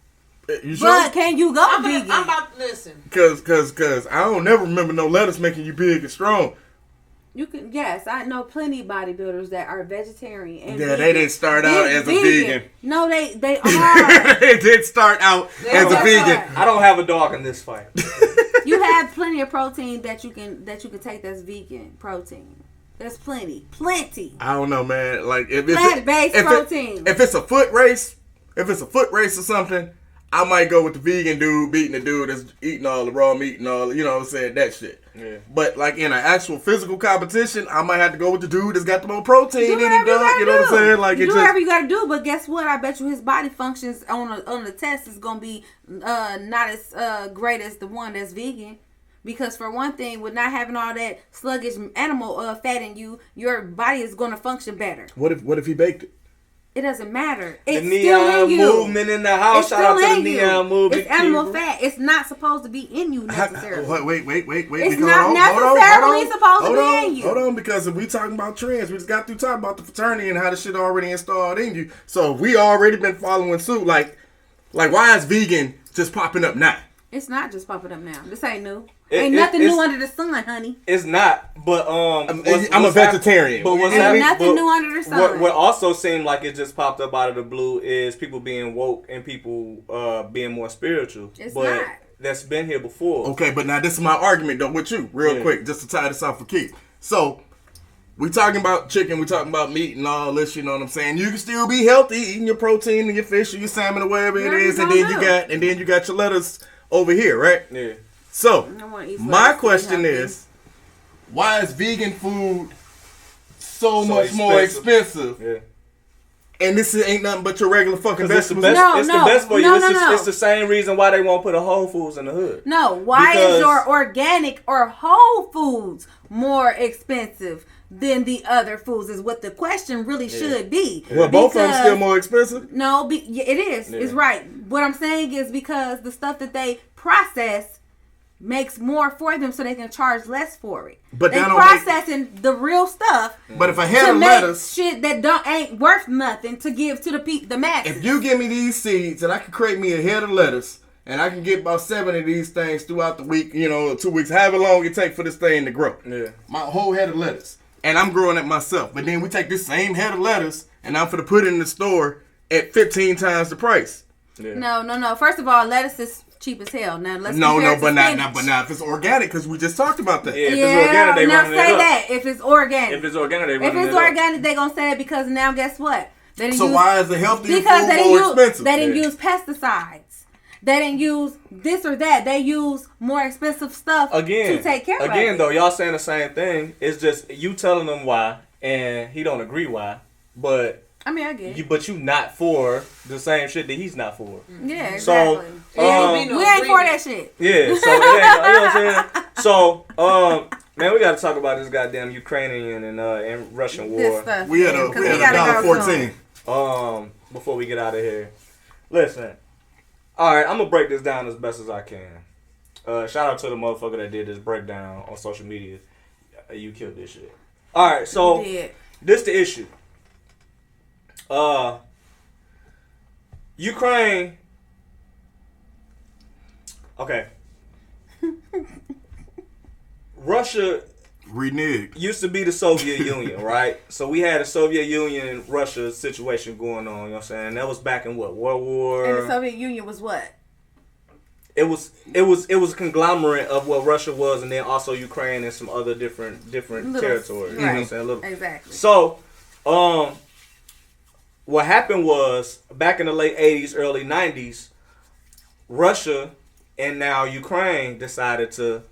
You sure? But can you go vegan? I'm about to listen. Cause I don't never remember no lettuce making you big and strong. You can, yes, I know plenty of bodybuilders that are vegetarian. And vegan. They didn't start out as a vegan. No, they are. They did start out as a vegan. I don't have a dog in this fight. You have plenty of protein that you can take that's vegan protein. There's plenty. I don't know, man. Like if plant-based protein. If it's a foot race or something, I might go with the vegan dude beating the dude that's eating all the raw meat and all, you know what I'm saying, that shit. Yeah. But like in an actual physical competition, I might have to go with the dude that's got the more protein in him, dog. You know what I'm saying? Like do whatever you gotta do, but guess what? I bet you his body functions on the test is gonna be not as great as the one that's vegan. Because for one thing, with not having all that sluggish animal fat in you, your body is gonna function better. What if he baked it? It doesn't matter. It's the still in you. Movement in the house. Shout out to the neon movement. It's animal fat. It's not supposed to be in you necessarily. Wait. It's not necessarily supposed to be in you. Hold on, because if we talking about trends, we just got through talking about the fraternity and how the shit already installed in you. So we already been following suit. Like why is vegan just popping up now? It's not just popping up now. This ain't new. Ain't nothing new under the sun, honey. It's not, but I'm a vegetarian. But what's happening? Nothing new under the sun. What also seemed like it just popped up out of the blue is people being woke and people being more spiritual. It's not. That's been here before. Okay, but now this is my argument though with you, real quick, just to tie this off for Keith. So we talking about chicken, we talking about meat and all this. You know what I'm saying? You can still be healthy eating your protein and your fish or your salmon or whatever it is, and then you got your lettuce over here, right? Yeah. So, my question is, why is vegan food so much more expensive? Yeah. And this ain't nothing but your regular fucking vegetables. It's the best for you. It's the same reason why they won't put a Whole Foods in the hood. No, why is your organic or Whole Foods more expensive than the other foods is what the question really should be. Well, both of them still more expensive? No, it is. Yeah. It's right. What I'm saying is because the stuff that they process makes more for them so they can charge less for it. But they processing the real stuff. But if a head of lettuce, shit that ain't worth nothing to give to the masses. If you give me these seeds and I can create me a head of lettuce and I can get about 7 of these things throughout the week, 2 weeks, however long it takes for this thing to grow. Yeah. My whole head of lettuce. And I'm growing it myself. But then we take this same head of lettuce and I'm finna put it in the store at 15 times the price. Yeah. No. First of all, lettuce is cheap as hell. Now let's No, compare it to but spinach. not if it's organic, because we just talked about that. Yeah, if it's organic, they now running say it up. that. If it's organic. If it's organic, they If running it's it up. organic, they gonna say that because now guess what? They didn't So use, why is the healthier because food they more didn't use, expensive? They didn't use pesticides. They didn't use this or that. They use more expensive stuff to take care of it. Again, though, y'all saying the same thing. It's just you telling him why, and he don't agree why. But I mean, I get it. But you not for the same shit that he's not for. Yeah, So, exactly. we ain't for that shit. Yeah, so it ain't, you know what I'm saying? So, man, we got to talk about this goddamn Ukrainian and Russian war. This stuff. We had a $1.14. Before we get out of here, listen. All right, I'm gonna break this down as best as I can. Shout out to the motherfucker that did this breakdown on social media. You killed this shit. All right, so this the issue. Ukraine. Okay. Russia reneged. Used to be the Soviet Union, right? So we had a Soviet Union Russia situation going on, you know what I'm saying? That was back in what? World War. And the Soviet Union was what? It was a conglomerate of what Russia was, and then also Ukraine and some other different territories. Right. You know what I'm saying? Exactly. So, what happened was back in the late 80s, early 90s, Russia and now Ukraine decided to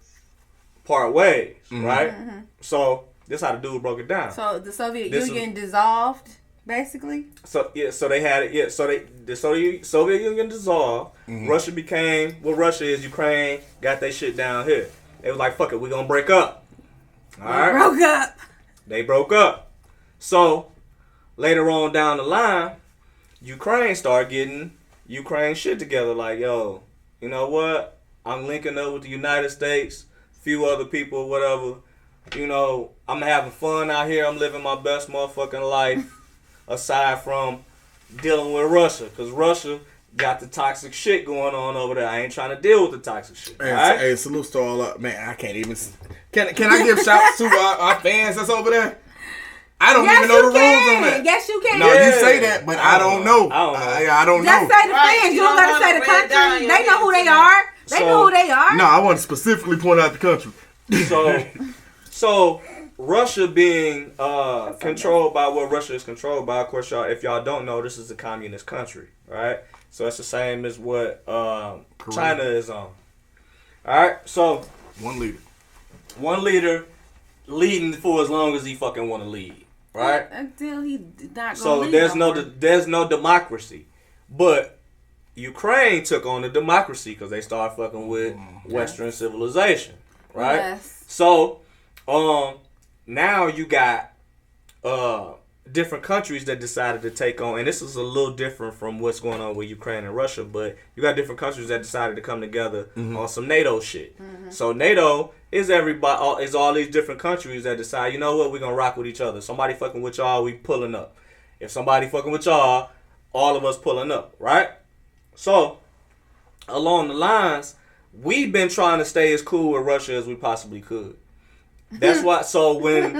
part ways, right? Mm-hmm. So this how the dude broke it down. So the Soviet Union dissolved, basically. So yeah, so they had it. Yeah, so the Soviet Union dissolved. Mm-hmm. Russia became what Russia is. Ukraine got their shit down here. They was like, "Fuck it, we gonna break up." All right, broke up. They broke up. So later on down the line, Ukraine started getting Ukraine shit together. Like, yo, you know what? I'm linking up with the United States. Few other people, whatever. You know, I'm having fun out here. I'm living my best motherfucking life aside from dealing with Russia. Because Russia got the toxic shit going on over there. I ain't trying to deal with the toxic shit. Hey, right? Hey, salute to all up. Man, I can't even. Can I give shouts to our fans that's over there? I don't even know the rules on that. Yes, you can. No, you say that, but I don't know. I don't know. Just say the fans. You don't got to say the country. They know who they are. They know who they are. No, I want to specifically point out the country. So Russia being controlled by what Russia is controlled by. Of course, y'all, if y'all don't know, this is a communist country, right? So it's the same as what China is on. All right, so one leader leading for as long as he fucking want to lead, right? Until he not. So there's no democracy, but Ukraine took on the democracy because they started fucking with Western civilization, right? Yes. So, now you got different countries that decided to take on, and this is a little different from what's going on with Ukraine and Russia, but you got different countries that decided to come together on some NATO shit. Mm-hmm. So NATO is all these different countries that decide, you know what, we're gonna rock with each other. Somebody fucking with y'all, we pulling up. If somebody fucking with y'all, all of us pulling up, right? So, along the lines, we've been trying to stay as cool with Russia as we possibly could. That's why. So when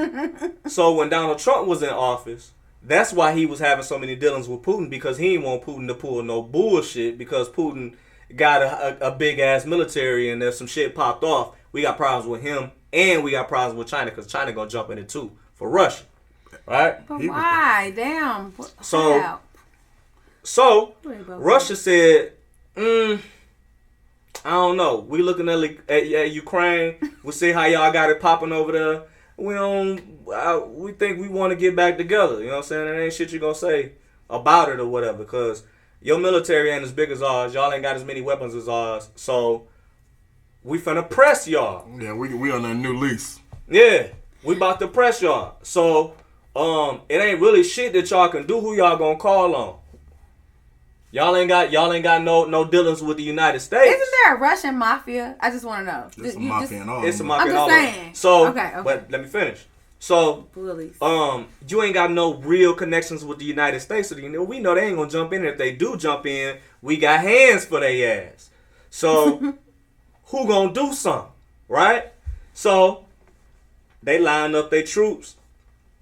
Donald Trump was in office, that's why he was having so many dealings with Putin, because he didn't want Putin to pull no bullshit, because Putin got a big ass military and there's some shit popped off. We got problems with him and we got problems with China, because China gonna jump in it too for Russia, right? But why? Damn. So Russia said, I don't know. We looking at Ukraine. We see how y'all got it popping over there. We think we want to get back together. You know what I'm saying? There ain't shit you gonna say about it or whatever, because your military ain't as big as ours. Y'all ain't got as many weapons as ours. So we finna press y'all. Yeah, we on a new lease. Yeah, we about to press y'all. So it ain't really shit that y'all can do. Who y'all gonna call on? Y'all ain't got no dealings with the United States. Isn't there a Russian mafia? I just want to know. It's a mafia and all. It's a mafia I'm and all. just saying. So, okay. But let me finish. So, you ain't got no real connections with the United States. So we know they ain't gonna jump in. If they do jump in, we got hands for their ass. So, who gonna do something, right? So, they lined up their troops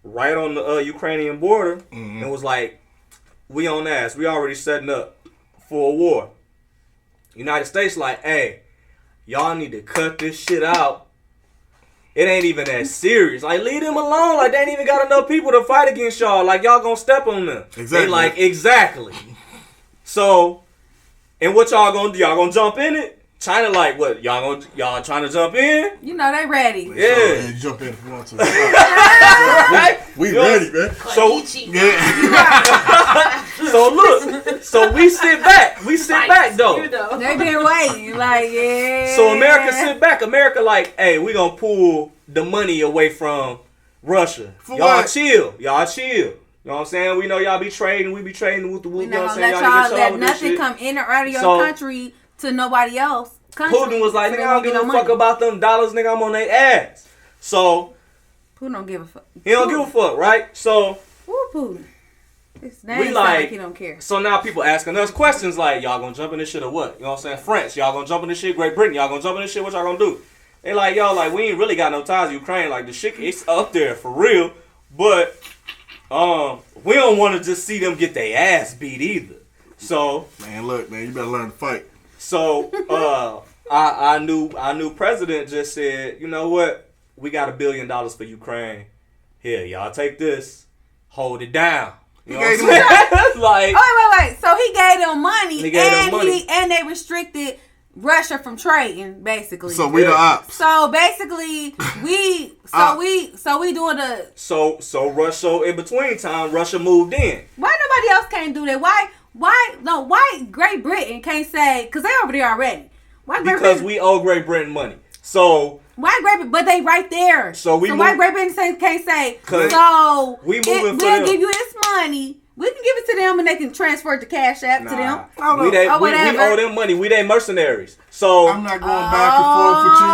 right on the Ukrainian border and was like, we on ass. We already setting up for a war. United States like, hey, y'all need to cut this shit out. It ain't even that serious. Like, leave them alone. Like, they ain't even got enough people to fight against y'all. Like, y'all gonna step on them. Exactly. They like, exactly. So, and what y'all gonna do? Y'all gonna jump in it? China like, what? Y'all trying to jump in? You know they ready. Yeah. Jump in if you want to. Right? We ready, man. So, Yeah. so look. So we sit back. We sit back, though. You know. They been waiting. Like, yeah. So America sit back. America like, hey, we gonna pull the money away from Russia. For y'all what? chill. Y'all chill. You know what I'm saying? We know y'all be trading. We be trading with the We you know not what I'm gonna saying? let Y'all y'all get let with this nothing shit. come in or out of your So- country to nobody else. Country, Putin was like, so nigga, they I won't don't get give no a fuck money. about them dollars, nigga. I'm on their ass. So Putin don't give a fuck. he don't give a fuck, right? So Who Putin? His name We sound like- like he don't care. So now people asking us questions like, y'all gonna jump in this shit or what? You know what I'm saying? France, y'all gonna jump in this shit? Great Britain, y'all gonna jump in this shit? What y'all gonna do? They like, yo, like, we ain't really got no ties to Ukraine. Like, the shit, it's up there for real. But, we don't want to just see them get their ass beat either. So, Man, look, man, you better learn to fight. so, our new president just said, you know what? We got $1 billion for Ukraine. Here, y'all take this. Hold it down. You know what I'm He gave saying? Like, Wait. So he gave them money, He gave them money. and they restricted Russia from trading, basically. So we the ops. So basically, we doing the. So Russia, in between time, Russia moved in. Why nobody else can't do that? Why Great Britain can't say, because they over there already. Why Great Because Britain? we owe Great Britain money. So Why Great Britain? But they right there. So we why move- Great Britain can't say? 'Cause So we moving for we'll them. give you this money. We can give it to them, and they can transfer it to Cash App to them. Hold we, on. they, Or we whatever. owe them money. We they mercenaries. So I'm not going back and forth with you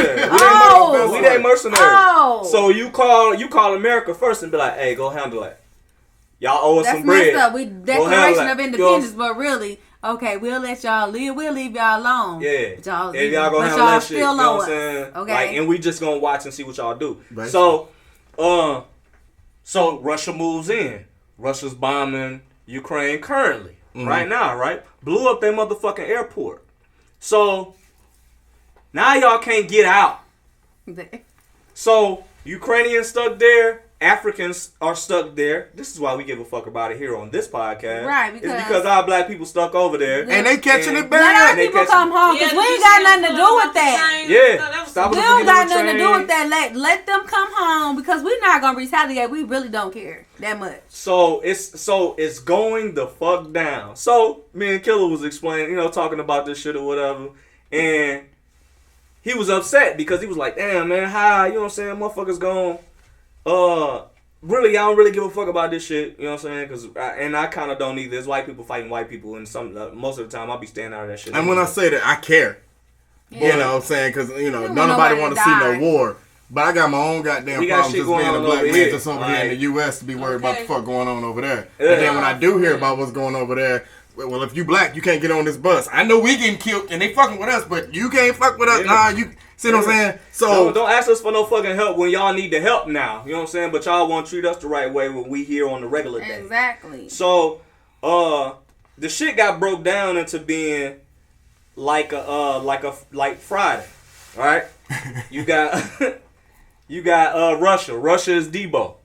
niggas. yeah, we they mercenaries. Oh. So you call America first and be like, hey, go handle it. Y'all owe us That's some bread. messed up. We handle Declaration that. of Independence, but really, okay, we'll let y'all live. We'll leave y'all alone. Yeah. But y'all, If y'all gonna but handle y'all that shit, you still know owe what I'm us. saying? Okay. Like, and we just gonna watch and see what y'all do. Right. So Russia moves in. Russia's bombing Ukraine currently, right now, right? Blew up their motherfucking airport. So now y'all can't get out. So Ukrainians stuck there. Africans are stuck there. This is why we give a fuck about it here on this podcast. Right, It's because- because our black people stuck over there. And they catching it Let our bad. they people catch come it. home because we ain't got nothing to do with that. Yeah. Stop We with don't the got people nothing to do train. with that. Let them come home because we're not gonna retaliate. We really don't care that much. So it's going the fuck down. So me and Killa was explaining, talking about this shit or whatever, and he was upset because he was like, "Damn, man, how you know what I'm saying? Motherfuckers going, really, I don't really give a fuck about this shit. You know what I'm saying? Because I kind of don't either. There's white people fighting white people, and most of the time I'll be staying out of that shit. And when I say that, I care. Yeah. You know what I'm saying? Because, want nobody nobody want to to see die. no war. But I got my own goddamn We got problems shit just going being a on black over man here. just over here in the U.S. to be worried about the Okay. fuck going on over there. Yeah. And then when I do hear about what's going over there, well, if you black, you can't get on this bus. I know we getting killed and they fucking with us, but you can't fuck with us. Yeah. Nah, you see what I'm saying? So Don't ask us for no fucking help when y'all need the help now. You know what I'm saying? But y'all want to treat us the right way when we here on the regular day. Exactly. So, the shit got broke down into being like Friday, right? You got Russia. Russia is Debo.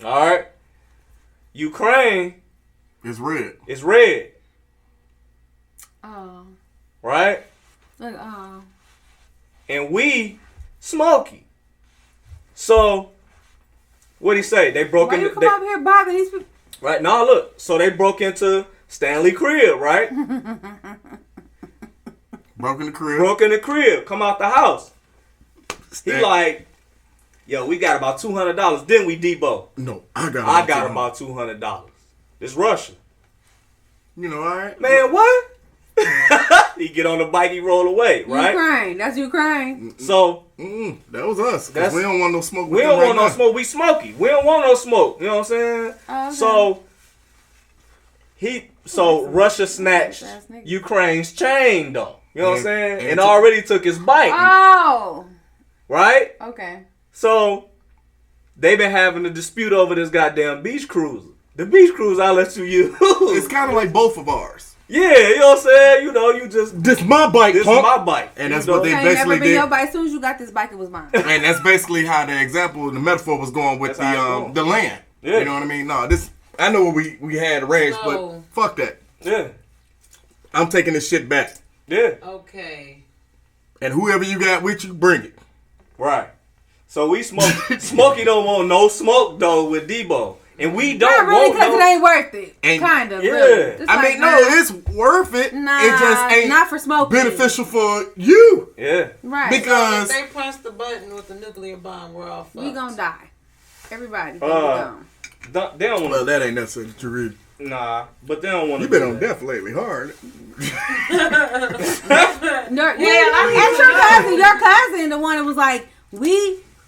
All right. Ukraine it's red. is red, Oh, right? look. Oh, And we smoky. So, what'd he say? They broke why into you come over here bothering these people? right now. Look, so they broke into Stanley crib, right? Broken the crib. Broke in the crib, come out the house. He Stan- like, yo, we got about $200. Then we Debo. No, I got I got about $200. It's Russia. all right. Man, what? He get on the bike, he roll away, right? Ukraine. That's Ukraine. So That was us. 'Cause That's- we don't want no smoke. we with don't them want right no now. smoke. We smoky. We don't want no smoke. You know what I'm saying? Oh, okay. So Russia snatched Ass nigga. Ukraine's chain though. You know what I'm And- saying? and And took- already took his bike, Oh, right? okay. So they been having a dispute over this goddamn beach cruiser. The beach cruiser I let you use. It's kind of like both of ours. Yeah, you know what I'm saying? You know, you just This my bike, this is punk. my bike. And that's You what know? they You ain't never basically been did. your bike. As soon as you got this bike, it was mine. And that's basically how the example, the metaphor was going with That's how it's going. the land. Yeah. You know what I mean? No, this I know what we had arranged, No. but fuck that. Yeah. I'm taking this shit back. Yeah. Okay. And whoever you got with you, bring it. Right. So we smoke. Smokey don't want no smoke though with Debo, and we don't Not really, want because no. it ain't worth it. Ain't- Kind of. Yeah. Really. Just I like, mean, no, nah, it's worth it. Nah, It just ain't not for smoking. beneficial for you. Yeah. Right. Because If they press the button with the nuclear bomb, we're all fucked. we gonna die. Everybody gonna be gone. They don't want well, to. that ain't necessarily true. Nah, but they don't want to. You been on death lately hard. Your cousin, the one that was like, we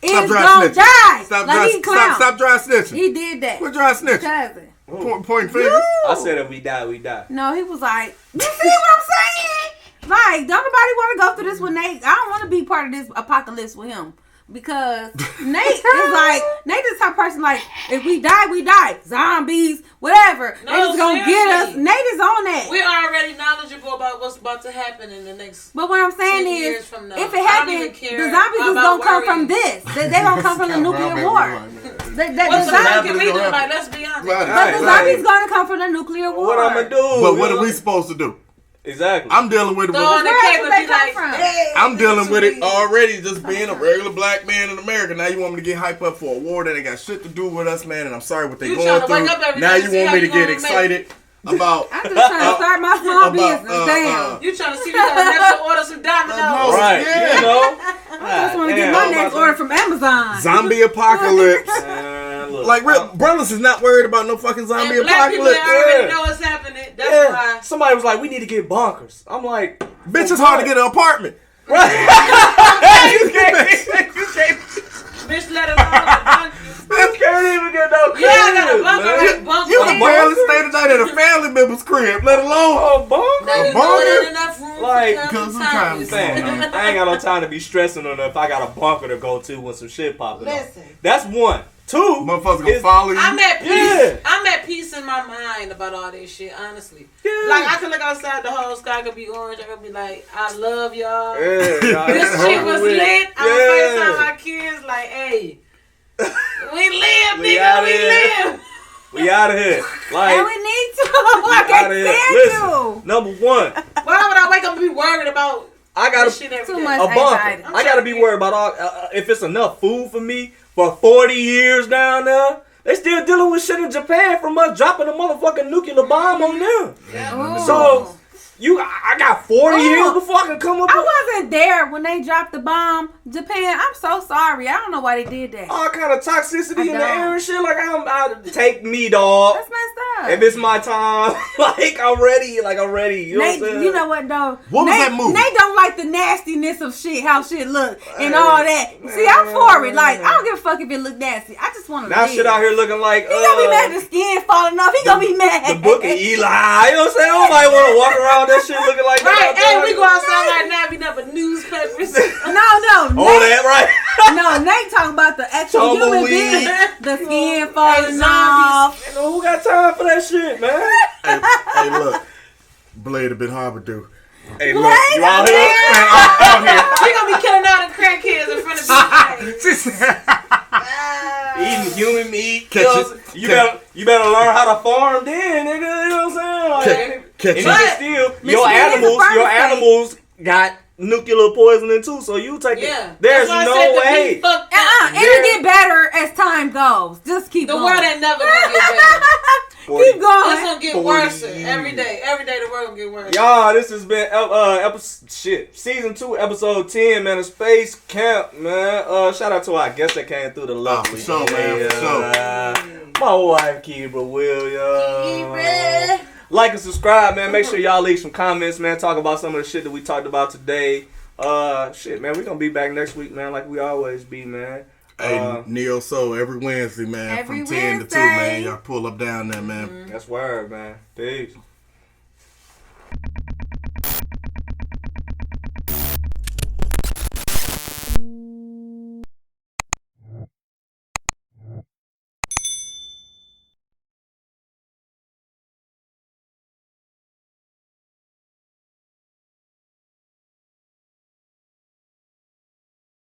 is Stop dry gonna snitching. die. Stop like dry, he clown. stop dry snitching. He did that. What dry snitching? Cousin. Point fingers. I said if we die, we die. No, he was like, you see what I'm saying? Like, don't nobody want to go through this with Nate. I don't want to be part of this apocalypse with him. Because Nate is like, Nate is the type of person like, if we die, we die. Zombies, whatever. No, they just gonna get us. seriously. Nate is on that. We're already knowledgeable about what's about to happen in the next. But what I'm saying 10 is, years from now. if it I don't happened, even care the zombies is about gonna come worrying. from this. They gonna come from the nuclear war. The What's the zombies, fuck can we do? Like, let's be honest. Right. but the Right. zombies gonna come from the nuclear war. What I'ma do? But what are we supposed to do? Exactly. I'm dealing with it. Throw on the Where else cape would and they be come like, from? hey, I'm dealing with it me. already, just being a regular black man in America. Now you want me to get hyped up for a war that ain't got shit to do with us, man. And I'm sorry what they You going tryna through. wake up every Now day you to see want how me to you get gonna excited about. I'm just trying to start my small About, business. Damn. You trying to see if you got enough to order some dominoes. right. Yeah. You know. I just want to get my next order from Amazon. Zombie apocalypse. Look, Like, real brothers is not worried about no fucking zombie And black people apocalypse. already Yeah. know what's happening. That's yeah. why. Somebody was like, we need to get bonkers. I'm like, Bitch, it's hard to get an apartment. right. you can't. Bitch, let it alone. You can't even get no Yeah, I got a crib, bunker man. right bunker. You can barely stay the night at a family member's crib, let alone. Oh, bunker. Now you bunker? know it ain't enough room Like, for because sometimes. sometimes- Man, I ain't got no time to be stressing on if I got a bunker to go to when some shit popping up. Listen. That's one. Two. Motherfuckers gonna is- follow you. I'm at peace. Yeah. I'm at peace in my mind about all this shit, honestly. Yeah. Like, I could look outside, the whole sky could be orange. I could be like, I love y'all. Yeah, y'all, This it's shit over was with. lit. I'm Yeah. FaceTime my kids like, hey, we live, We nigga, outta we here. live. We out of here. Like, And we need to. I outta can't here. stand Listen, you. number one, Why would I wake up and be worried about I gotta this shit every Too day? much a bunker. anxiety. I gotta be worried about all if it's enough food for me for 40 years down there. They still dealing with shit in Japan from us dropping a motherfucking nuclear bomb on them. Ooh. So I got 40 years before I can come up I with wasn't there when they dropped the bomb. Japan, I'm so sorry. I don't know why they did that. all kind of toxicity in the don't. air and shit. Like I take me, dog. That's messed up. If it's my time, like I'm ready. Like I'm ready. You know Nate, what I'm saying? you know what though? What was Nate, that movie? Nate don't like the nastiness of shit, how shit look, and all that. See, I'm for it. Like, I don't give a fuck if it look nasty. I just want to Now live. shit out here looking like He gonna be mad the skin falling off. He gonna be mad. the book of Eli. You know what I'm saying? Nobody want to walk around that shit looking like Right, that. hey, we go outside right now, be nothing but newspapers. No, All Nate, that, right? no, Nate talking about the actual human Tumbleweed. being, the skin falling zombies. off. You know, who got time for that shit, man? Hey, look. Blade a bit hard to do. Hey, look, Blade, you out here? Man, I'm here. We gonna be killing all the crackheads in front of me. She said- Eating human meat. Catch You know it. what I'm saying? You better learn how to farm then, nigga. You know what I'm saying? Like, Catch and it. even still, Michigan your is a farm state. animals got nuclear poisoning too, so you take Yeah. it. There's That's why I no said the way. beef fucked up. It'll get better as time goes. Just keep The going. world ain't never gonna get better. Keep It's going. gonna get 40 worse years. every day. Every day the world gonna get worse. Y'all, this has been season 2, episode 10, man. The Space Camp, man. Shout out to our guest that came through the lovely. for sure, man, for sure. My wife, Kibra Williams. Like and subscribe, man. Make sure y'all leave some comments, man. Talk about some of the shit that we talked about today. Shit, man. We gonna be back next week, man, like we always be, man. Hey, Neo Soul every Wednesday, man, Every from 10 to 2, Wednesday. man. Y'all pull up down there, man. That's word, man. Peace.